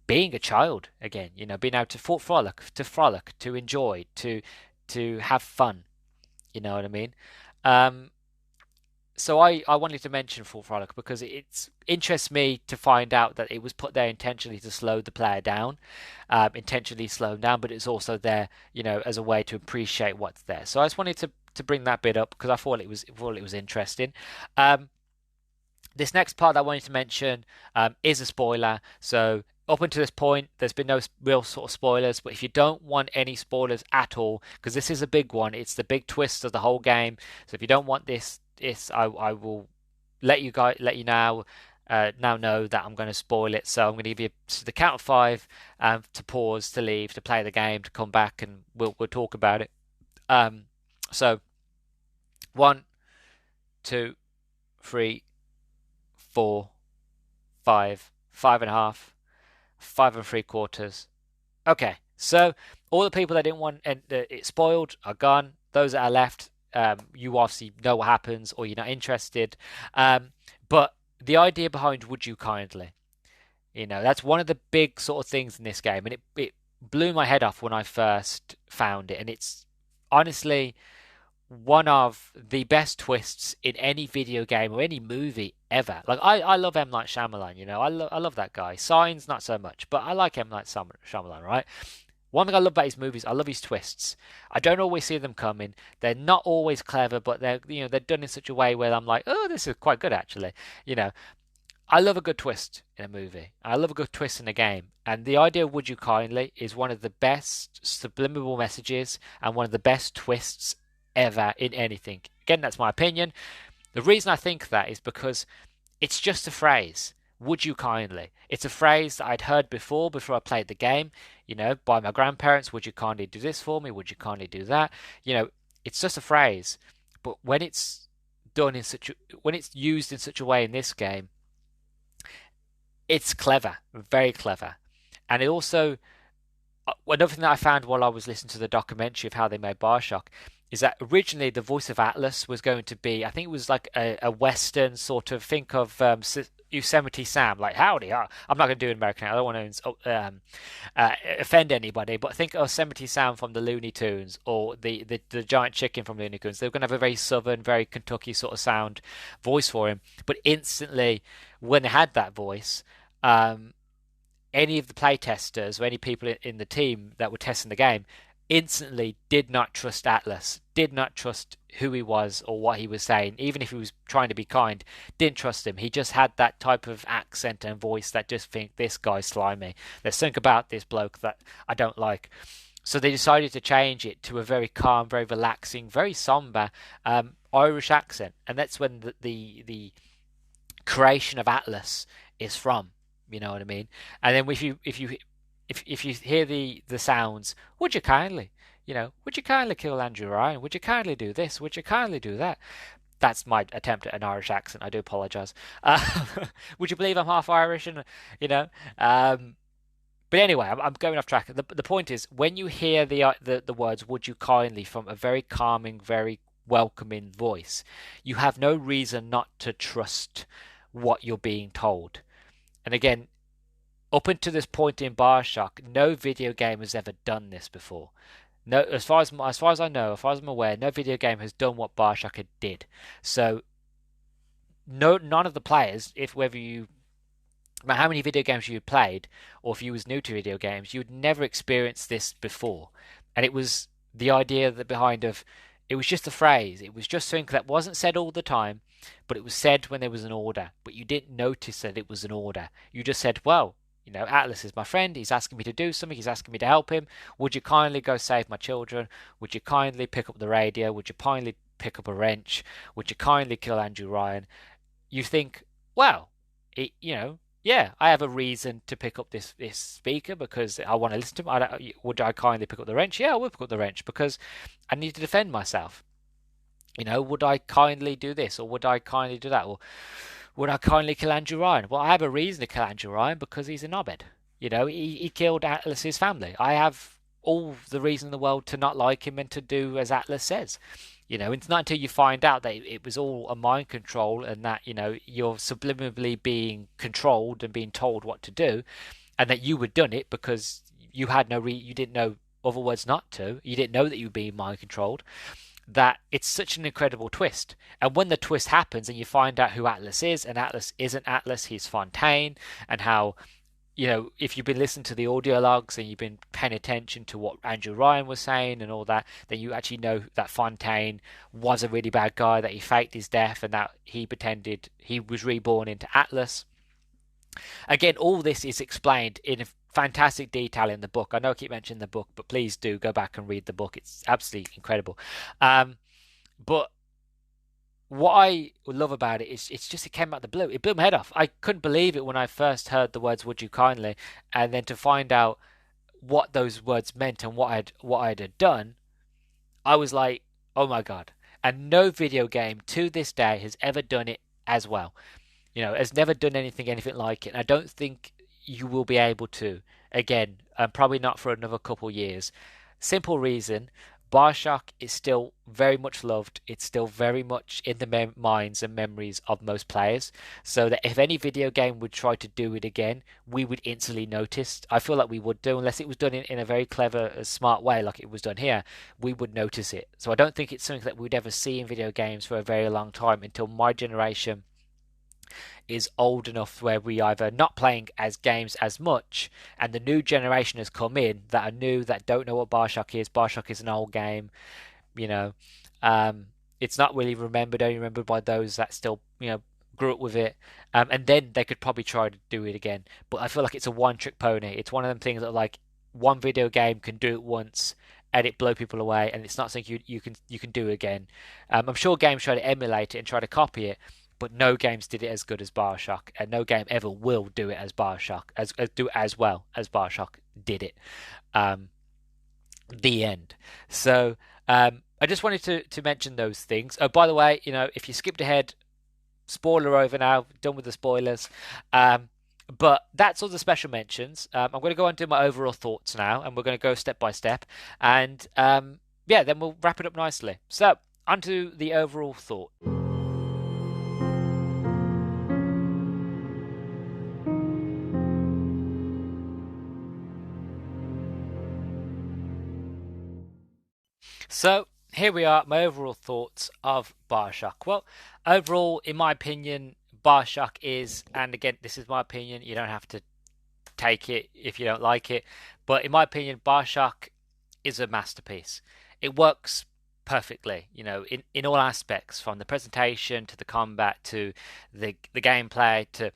[SPEAKER 2] being a child again, you know, being able to frolic, to enjoy, to have fun. You know what I mean? Um, So I wanted to mention Full Frolic because it interests me to find out that it was put there intentionally to slow the player down, intentionally slow them down, but it's also there, as a way to appreciate what's there. So I just wanted to bring that bit up because I thought it was interesting. Um, this next part that I wanted to mention is a spoiler. So up until this point, there's been no real sort of spoilers. But if you don't want any spoilers at all, because this is a big one, it's the big twist of the whole game. So if you don't want this, I will let you now know that I'm going to spoil it. So I'm going to give you the count of five, to pause, to leave, to play the game, to come back, and we'll talk about it. So 1, 2, 3, 4, 5, 5.5, 5 3/4. Okay, so all the people that didn't want it spoiled are gone. Those that are left, you obviously know what happens, or you're not interested. But the idea behind "Would you kindly," that's one of the big sort of things in this game, and it blew my head off when I first found it, and it's honestly one of the best twists in any video game or any movie ever. Like I love M. Night Shyamalan, I love that guy. Signs not so much, but I like M. Night Shyamalan, right? One thing I love about his movies, I love his twists. I don't always see them coming. They're not always clever, but they're done in such a way where I'm like, oh, this is quite good actually. You know, I love a good twist in a movie. I love a good twist in a game. And the idea of "Would you kindly" is one of the best subliminal messages and one of the best twists ever in anything. Again, that's my opinion. The reason I think that is because it's just a phrase. "Would you kindly?" It's a phrase that I'd heard before I played the game, by my grandparents. "Would you kindly do this for me? Would you kindly do that?" It's just a phrase. But when it's when it's used in such a way in this game, it's clever, very clever. And it also, another thing that I found while I was listening to the documentary of how they made Bioshock is that originally the voice of Atlas was going to be, I think it was like a Western sort of, think of Yosemite Sam, like howdy. I'm not going to do an American. I don't want to offend anybody, but think of Yosemite Sam from the Looney Tunes or the giant chicken from Looney Tunes. They're going to have a very southern, very Kentucky sort of sound voice for him. But instantly, when they had that voice, any of the playtesters or any people in the team that were testing the game instantly did not trust Atlas, did not trust who he was or what he was saying, even if he was trying to be kind, didn't trust him. He just had that type of accent and voice that just think, this guy's slimy. There's something about this bloke that I don't like. So they decided to change it to a very calm, very relaxing, very somber Irish accent, and that's when the creation of Atlas is from. You know what I mean? And then if you hear the sounds, "Would you kindly?" "Would you kindly kill Andrew Ryan? Would you kindly do this? Would you kindly do that?" That's my attempt at an Irish accent. I do apologise. Would you believe I'm half Irish? And but anyway, I'm going off track. The point is, when you hear the words "Would you kindly" from a very calming, very welcoming voice, you have no reason not to trust what you're being told. And again, up until this point in Bioshock, no video game has ever done this before. No, as far as I know, as far as I'm aware, no video game has done what Bioshock did. So, none of the players, no matter how many video games you played, or if you was new to video games, you would never experience this before. And it was the idea behind it was just a phrase. It was just something that wasn't said all the time, but it was said when there was an order. But you didn't notice that it was an order. You just said, well, Atlas is my friend. He's asking me to do something. He's asking me to help him. Would you kindly go save my children? Would you kindly pick up the radio? Would you kindly pick up a wrench? Would you kindly kill Andrew Ryan? You think, well, yeah, I have a reason to pick up this speaker because I want to listen to him. Would I kindly pick up the wrench? Yeah, I would pick up the wrench because I need to defend myself. Would I kindly do this or would I kindly do that? Or would I kindly kill Andrew Ryan? Well, I have a reason to kill Andrew Ryan because he's a knobhead. He killed Atlas's family. I have all the reason in the world to not like him and to do as Atlas says. It's not until you find out that it was all a mind control and that, you're subliminally being controlled and being told what to do and that you had done it because you had you didn't know other words not to. You didn't know that you were being mind controlled. that it's such an incredible twist. And when the twist happens and you find out who Atlas is, and Atlas isn't Atlas, he's Fontaine, and how, if you've been listening to the audio logs and you've been paying attention to what Andrew Ryan was saying and all that, then you actually know that Fontaine was a really bad guy, that he faked his death, and that he pretended he was reborn into Atlas. Again, all this is explained in fantastic detail in the book. I know I keep mentioning the book, but please do go back and read the book. It's absolutely incredible. But what I love about it is it came out of the blue. It blew my head off. I couldn't believe it when I first heard the words "Would you kindly," and then to find out what those words meant and what I'd done. I was like, oh my god! And no video game to this day has ever done it as well. Has never done anything like it. And I don't think you will be able to again, probably not for another couple years. Simple reason: Bioshock is still very much loved. It's still very much in the minds and memories of most players. So that if any video game would try to do it again, we would instantly notice. I feel like we would do, unless it was done in a very clever, smart way, like it was done here. We would notice it. So I don't think it's something that we would ever see in video games for a very long time, until my generation is old enough where we either not playing as games as much, and the new generation has come in that are new, that don't know what Bioshock is. Bioshock is an old game, you know. It's not really only remembered by those that still, grew up with it. And then they could probably try to do it again. But I feel like it's a one-trick pony. It's one of them things that, like, one video game can do it once and it blow people away, and it's not something you can do again. I'm sure games try to emulate it and try to copy it, but no games did it as good as Bioshock, and no game ever will do it as Bioshock, do it as well as Bioshock did it. The end. So I just wanted to mention those things. Oh, by the way, if you skipped ahead, spoiler over now, done with the spoilers. But that's all the special mentions. I'm going to go on to my overall thoughts now, and we're going to go step by step, and yeah, then we'll wrap it up nicely. So onto the overall thought. So here we are, my overall thoughts of Bioshock. Well, overall, in my opinion, Bioshock is, and again, this is my opinion, you don't have to take it if you don't like it, but in my opinion, Bioshock is a masterpiece. It works perfectly, in all aspects, from the presentation to the combat to the gameplay to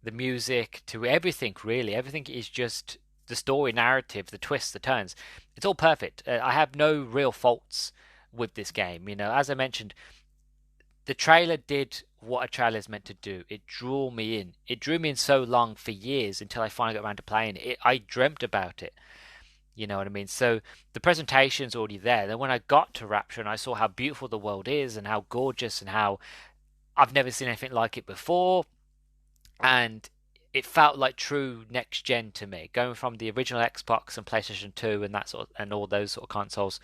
[SPEAKER 2] the music to everything, really. Everything is just the story, narrative, the twists, the turns. It's all perfect. I have no real faults with this game. As I mentioned, the trailer did what a trailer is meant to do. It drew me in. It drew me in so long, for years, until I finally got around to playing it. I dreamt about it. You know what I mean? So the presentation's already there. Then when I got to Rapture and I saw how beautiful the world is and how gorgeous and how I've never seen anything like it before, and it felt like true next gen to me, going from the original Xbox and PlayStation 2 and that sort of, and all those sort of consoles,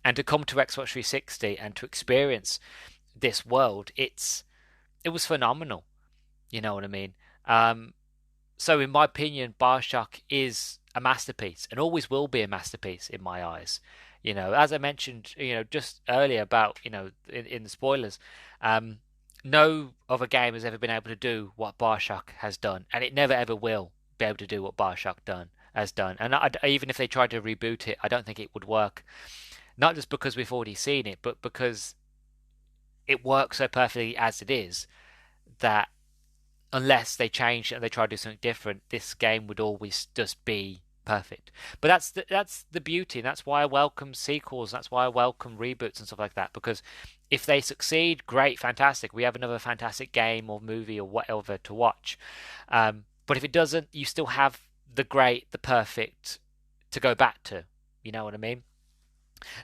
[SPEAKER 2] and to come to Xbox 360 and to experience this world. It was phenomenal. You know what I mean? So in my opinion, Bioshock is a masterpiece and always will be a masterpiece in my eyes. As I mentioned, just earlier about, in the spoilers, no other game has ever been able to do what Bioshock has done, and it never ever will be able to do what Bioshock has done. And even if they tried to reboot it, I don't think it would work. Not just because we've already seen it, but because it works so perfectly as it is, that unless they change it and they try to do something different, this game would always just be perfect. But that's the beauty, and that's why I welcome sequels. That's why I welcome reboots and stuff like that, because if they succeed, great, fantastic. We have another fantastic game or movie or whatever to watch. But if it doesn't, you still have the great, the perfect to go back to. You know what I mean?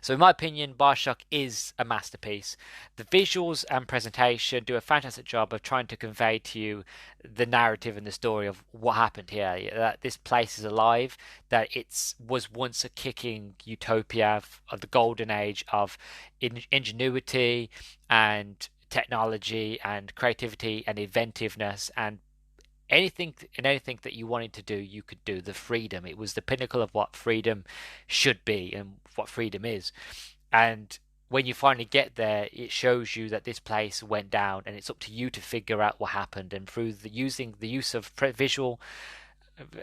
[SPEAKER 2] So in my opinion, Bioshock is a masterpiece. The visuals and presentation do a fantastic job of trying to convey to you the narrative and the story of what happened here. That this place is alive, that it was once a kicking utopia of the golden age of ingenuity and technology and creativity and inventiveness, and anything that you wanted to do, you could do. The freedom, it was the pinnacle of what freedom should be and what freedom is. And when you finally get there, it shows you that this place went down, and it's up to you to figure out what happened. And through using the use of visual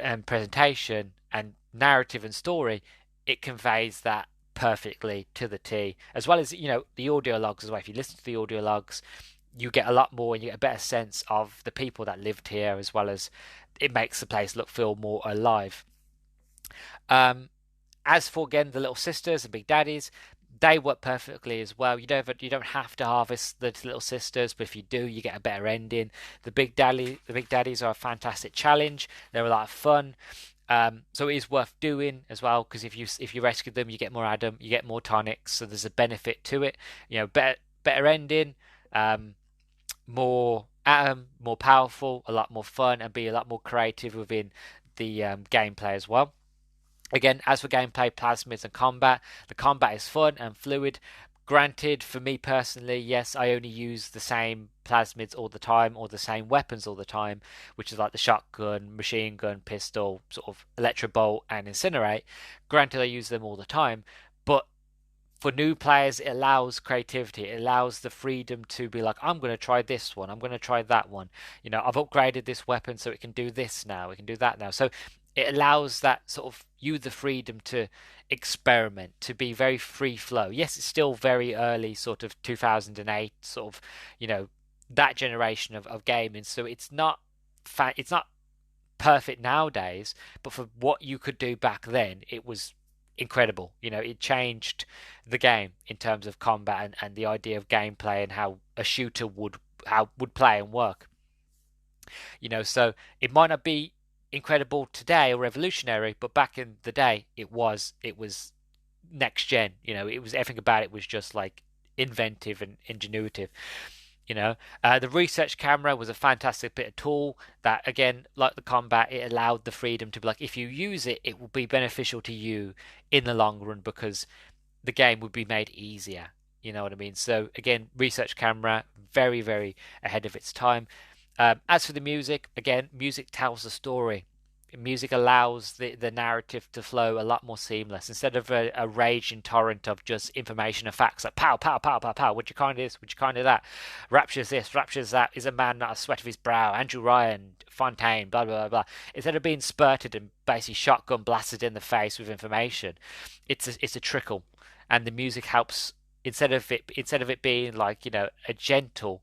[SPEAKER 2] and presentation and narrative and story, it conveys that perfectly to the T, as well as the audio logs as well. If you listen to the audio logs, you get a lot more, and you get a better sense of the people that lived here, as well as it makes the place feel more alive. As for again the little sisters and big daddies, they work perfectly as well. You don't have to harvest the little sisters, but if you do, you get a better ending. The big daddies are a fantastic challenge. They're a lot of fun. So it is worth doing as well, because if you rescue them, you get more Adam, you get more tonics, so there's a benefit to it. Better ending, more Atom, more powerful, a lot more fun, and be a lot more creative within the gameplay as well. Again, as for gameplay, plasmids, and combat, the combat is fun and fluid. Granted, for me personally, yes, I only use the same plasmids all the time, or the same weapons all the time, which is like the shotgun, machine gun, pistol, sort of Electro Bolt, and Incinerate. Granted, I use them all the time, but for new players, it allows creativity. It allows the freedom to be like, I'm going to try this one. I'm going to try that one. I've upgraded this weapon so it can do this now. It can do that now. So it allows that sort of you the freedom to experiment, to be very free flow. Yes, it's still very early, sort of 2008, sort of, that generation of gaming. So it's not perfect nowadays, but for what you could do back then, it was incredible. It changed the game in terms of combat, and the idea of gameplay, and how a shooter would play and work. So it might not be incredible today or revolutionary, but back in the day, it was next gen. It was, everything about it was just like inventive and ingenuitive. The research camera was a fantastic bit of tool that, again, like the combat, it allowed the freedom to be like, if you use it, it will be beneficial to you in the long run, because the game would be made easier. You know what I mean? So again, research camera, very, very ahead of its time. As for the music, again, music tells the story. Music allows the narrative to flow a lot more seamless, instead of a raging torrent of just information and facts like pow, pow, pow, pow, pow. Would you kind of this? Would you kind of that? Rapture's this, Rapture's that. Is a man not a sweat of his brow? Andrew Ryan, Fontaine, blah, blah, blah, blah. Instead of being spurted and basically shotgun blasted in the face with information, it's a trickle, and the music helps. Instead of it being like a gentle,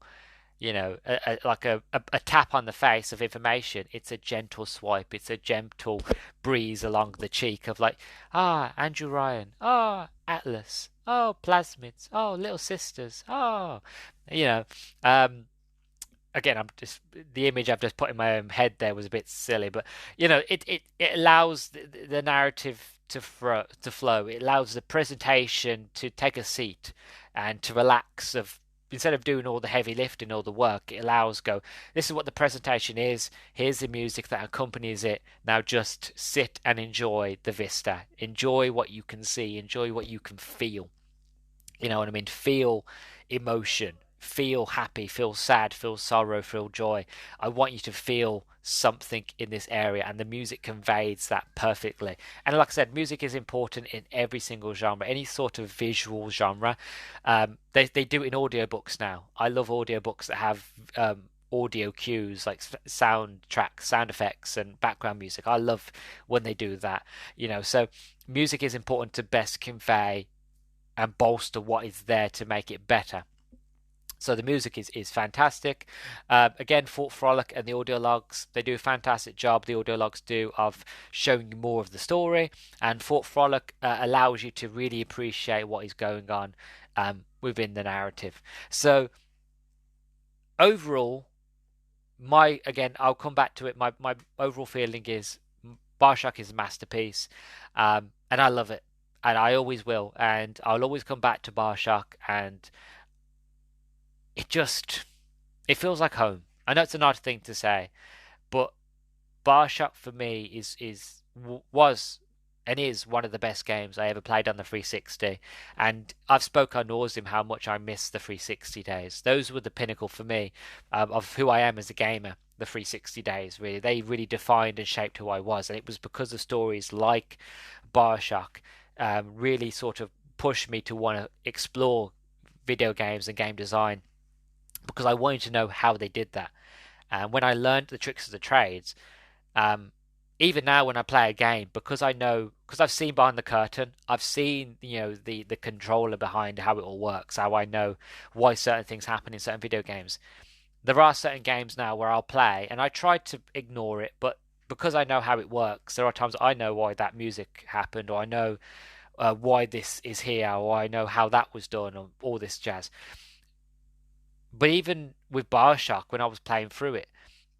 [SPEAKER 2] like a tap on the face of information, it's a gentle swipe. It's a gentle breeze along the cheek of like, Andrew Ryan, Atlas, plasmids, little sisters, again, I'm just, the image I've just put in my own head there was a bit silly, but it allows the narrative to flow. It allows the presentation to take a seat and to relax. Instead of doing all the heavy lifting, all the work, it allows this is what the presentation is. Here's the music that accompanies it. Now just sit and enjoy the vista. Enjoy what you can see. Enjoy what you can feel. You know what I mean? Feel emotion. Feel happy. Feel sad. Feel sorrow. Feel joy. I want you to feel something in this area, and the music conveys that perfectly. And like I said, music is important in every single genre, any sort of visual genre. They do it in audiobooks now. I love audiobooks that have audio cues like soundtracks, sound effects, and background music. I love when they do that. So music is important to best convey and bolster what is there to make it better. So the music is fantastic. Again, Fort Frolic and the audio logs, they do a fantastic job. The audio logs do of showing you more of the story, and Fort Frolic allows you to really appreciate what is going on within the narrative. So overall, I'll come back to it. My overall feeling is Bioshock is a masterpiece, and I love it, and I always will, and I'll always come back to Bioshock, and it feels like home. I know it's an odd thing to say, but Bioshock for me was and is one of the best games I ever played on the 360. And I've spoke on nauseam how much I miss the 360 days. Those were the pinnacle for me of who I am as a gamer. The 360 days, really, they really defined and shaped who I was, and it was because of stories like Bioshock really sort of pushed me to want to explore video games and game design, because I wanted to know how they did that. And when I learned the tricks of the trades, um, even now when I play a game, because I know, because I've seen behind the curtain, I've seen, the controller behind how it all works, how I know why certain things happen in certain video games. There are certain games now where I'll play and I try to ignore it, but because I know how it works, there are times I know why that music happened, or I know why this is here, or I know how that was done, or all this jazz. But even with Bioshock, when I was playing through it,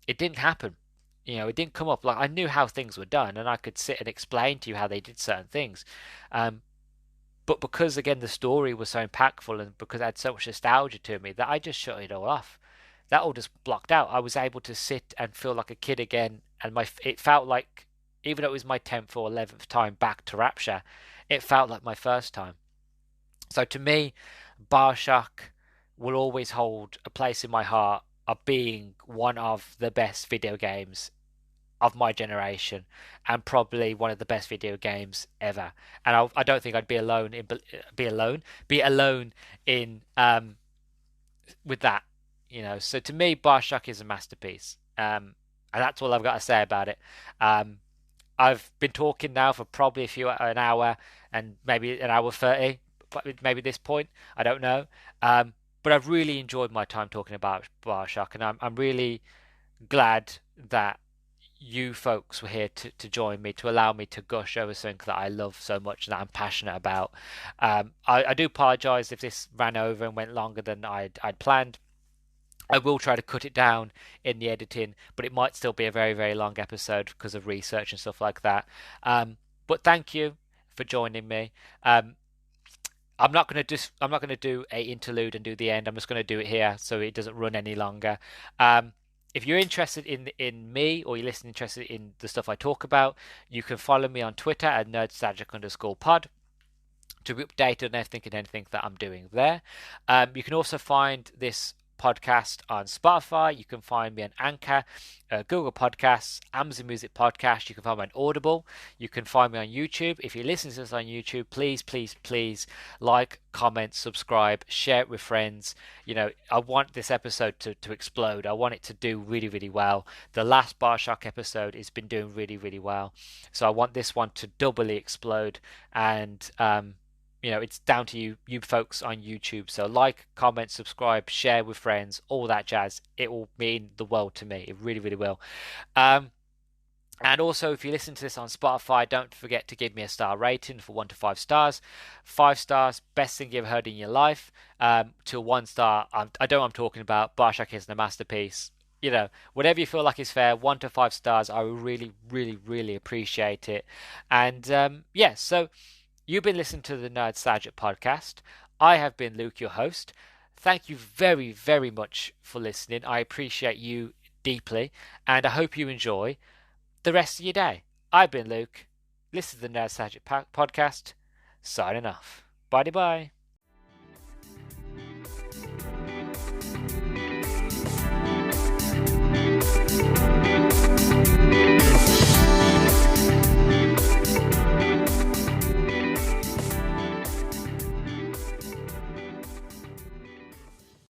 [SPEAKER 2] it didn't happen. It didn't come up. Like, I knew how things were done, and I could sit and explain to you how they did certain things. Um, but because again the story was so impactful, and because it had so much nostalgia to me, that I just shut it all off. That all just blocked out. I was able to sit and feel like a kid again, and it felt like, even though it was my 10th or 11th time back to Rapture, it felt like my first time. So to me, Bioshock will always hold a place in my heart of being one of the best video games of my generation, and probably one of the best video games ever. And I don't think I'd be alone in be alone in with that. So to me, Bioshock is a masterpiece. And that's all I've got to say about it. I've been talking now for probably an hour, and maybe an hour 30, maybe this point. I don't know. But I've really enjoyed my time talking about Bioshock, and I'm really glad that you folks were here to join me, to allow me to gush over something that I love so much and that I'm passionate about. I do apologise if this ran over and went longer than I'd planned. I will try to cut it down in the editing, but it might still be a very, very long episode because of research and stuff like that. But thank you for joining me. I'm not going to do a interlude and do the end. I'm just going to do it here so it doesn't run any longer. If you're interested in me, or you're listening interested in the stuff I talk about, you can follow me on Twitter at nerdstalgic_pod to be updated on everything and anything that I'm doing there. You can also find this podcast on Spotify. You can find me on Anchor, Google Podcasts, Amazon Music Podcast. You can find me on Audible. You can find me on YouTube. If you listen to this on YouTube, please like, comment, subscribe, share it with friends. I want this episode to explode. I want it to do really, really well. The last Bioshock episode has been doing really, really well, so I want this one to doubly explode. And it's down to you folks on YouTube. So like, comment, subscribe, share with friends, all that jazz. It will mean the world to me. It really, really will. And also, if you listen to this on Spotify, don't forget to give me a star rating for 1 to 5 stars. 5 stars, best thing you've heard in your life. To 1 star, I don't know what I'm talking about. Bioshock is a masterpiece. Whatever you feel like is fair. 1 to 5 stars, I would really, really, really appreciate it. And so you've been listening to the Nerdstalgic podcast. I have been Luke, your host. Thank you very, very much for listening. I appreciate you deeply, and I hope you enjoy the rest of your day. I've been Luke. This is the Nerdstalgic podcast. Signing off. Bye-bye.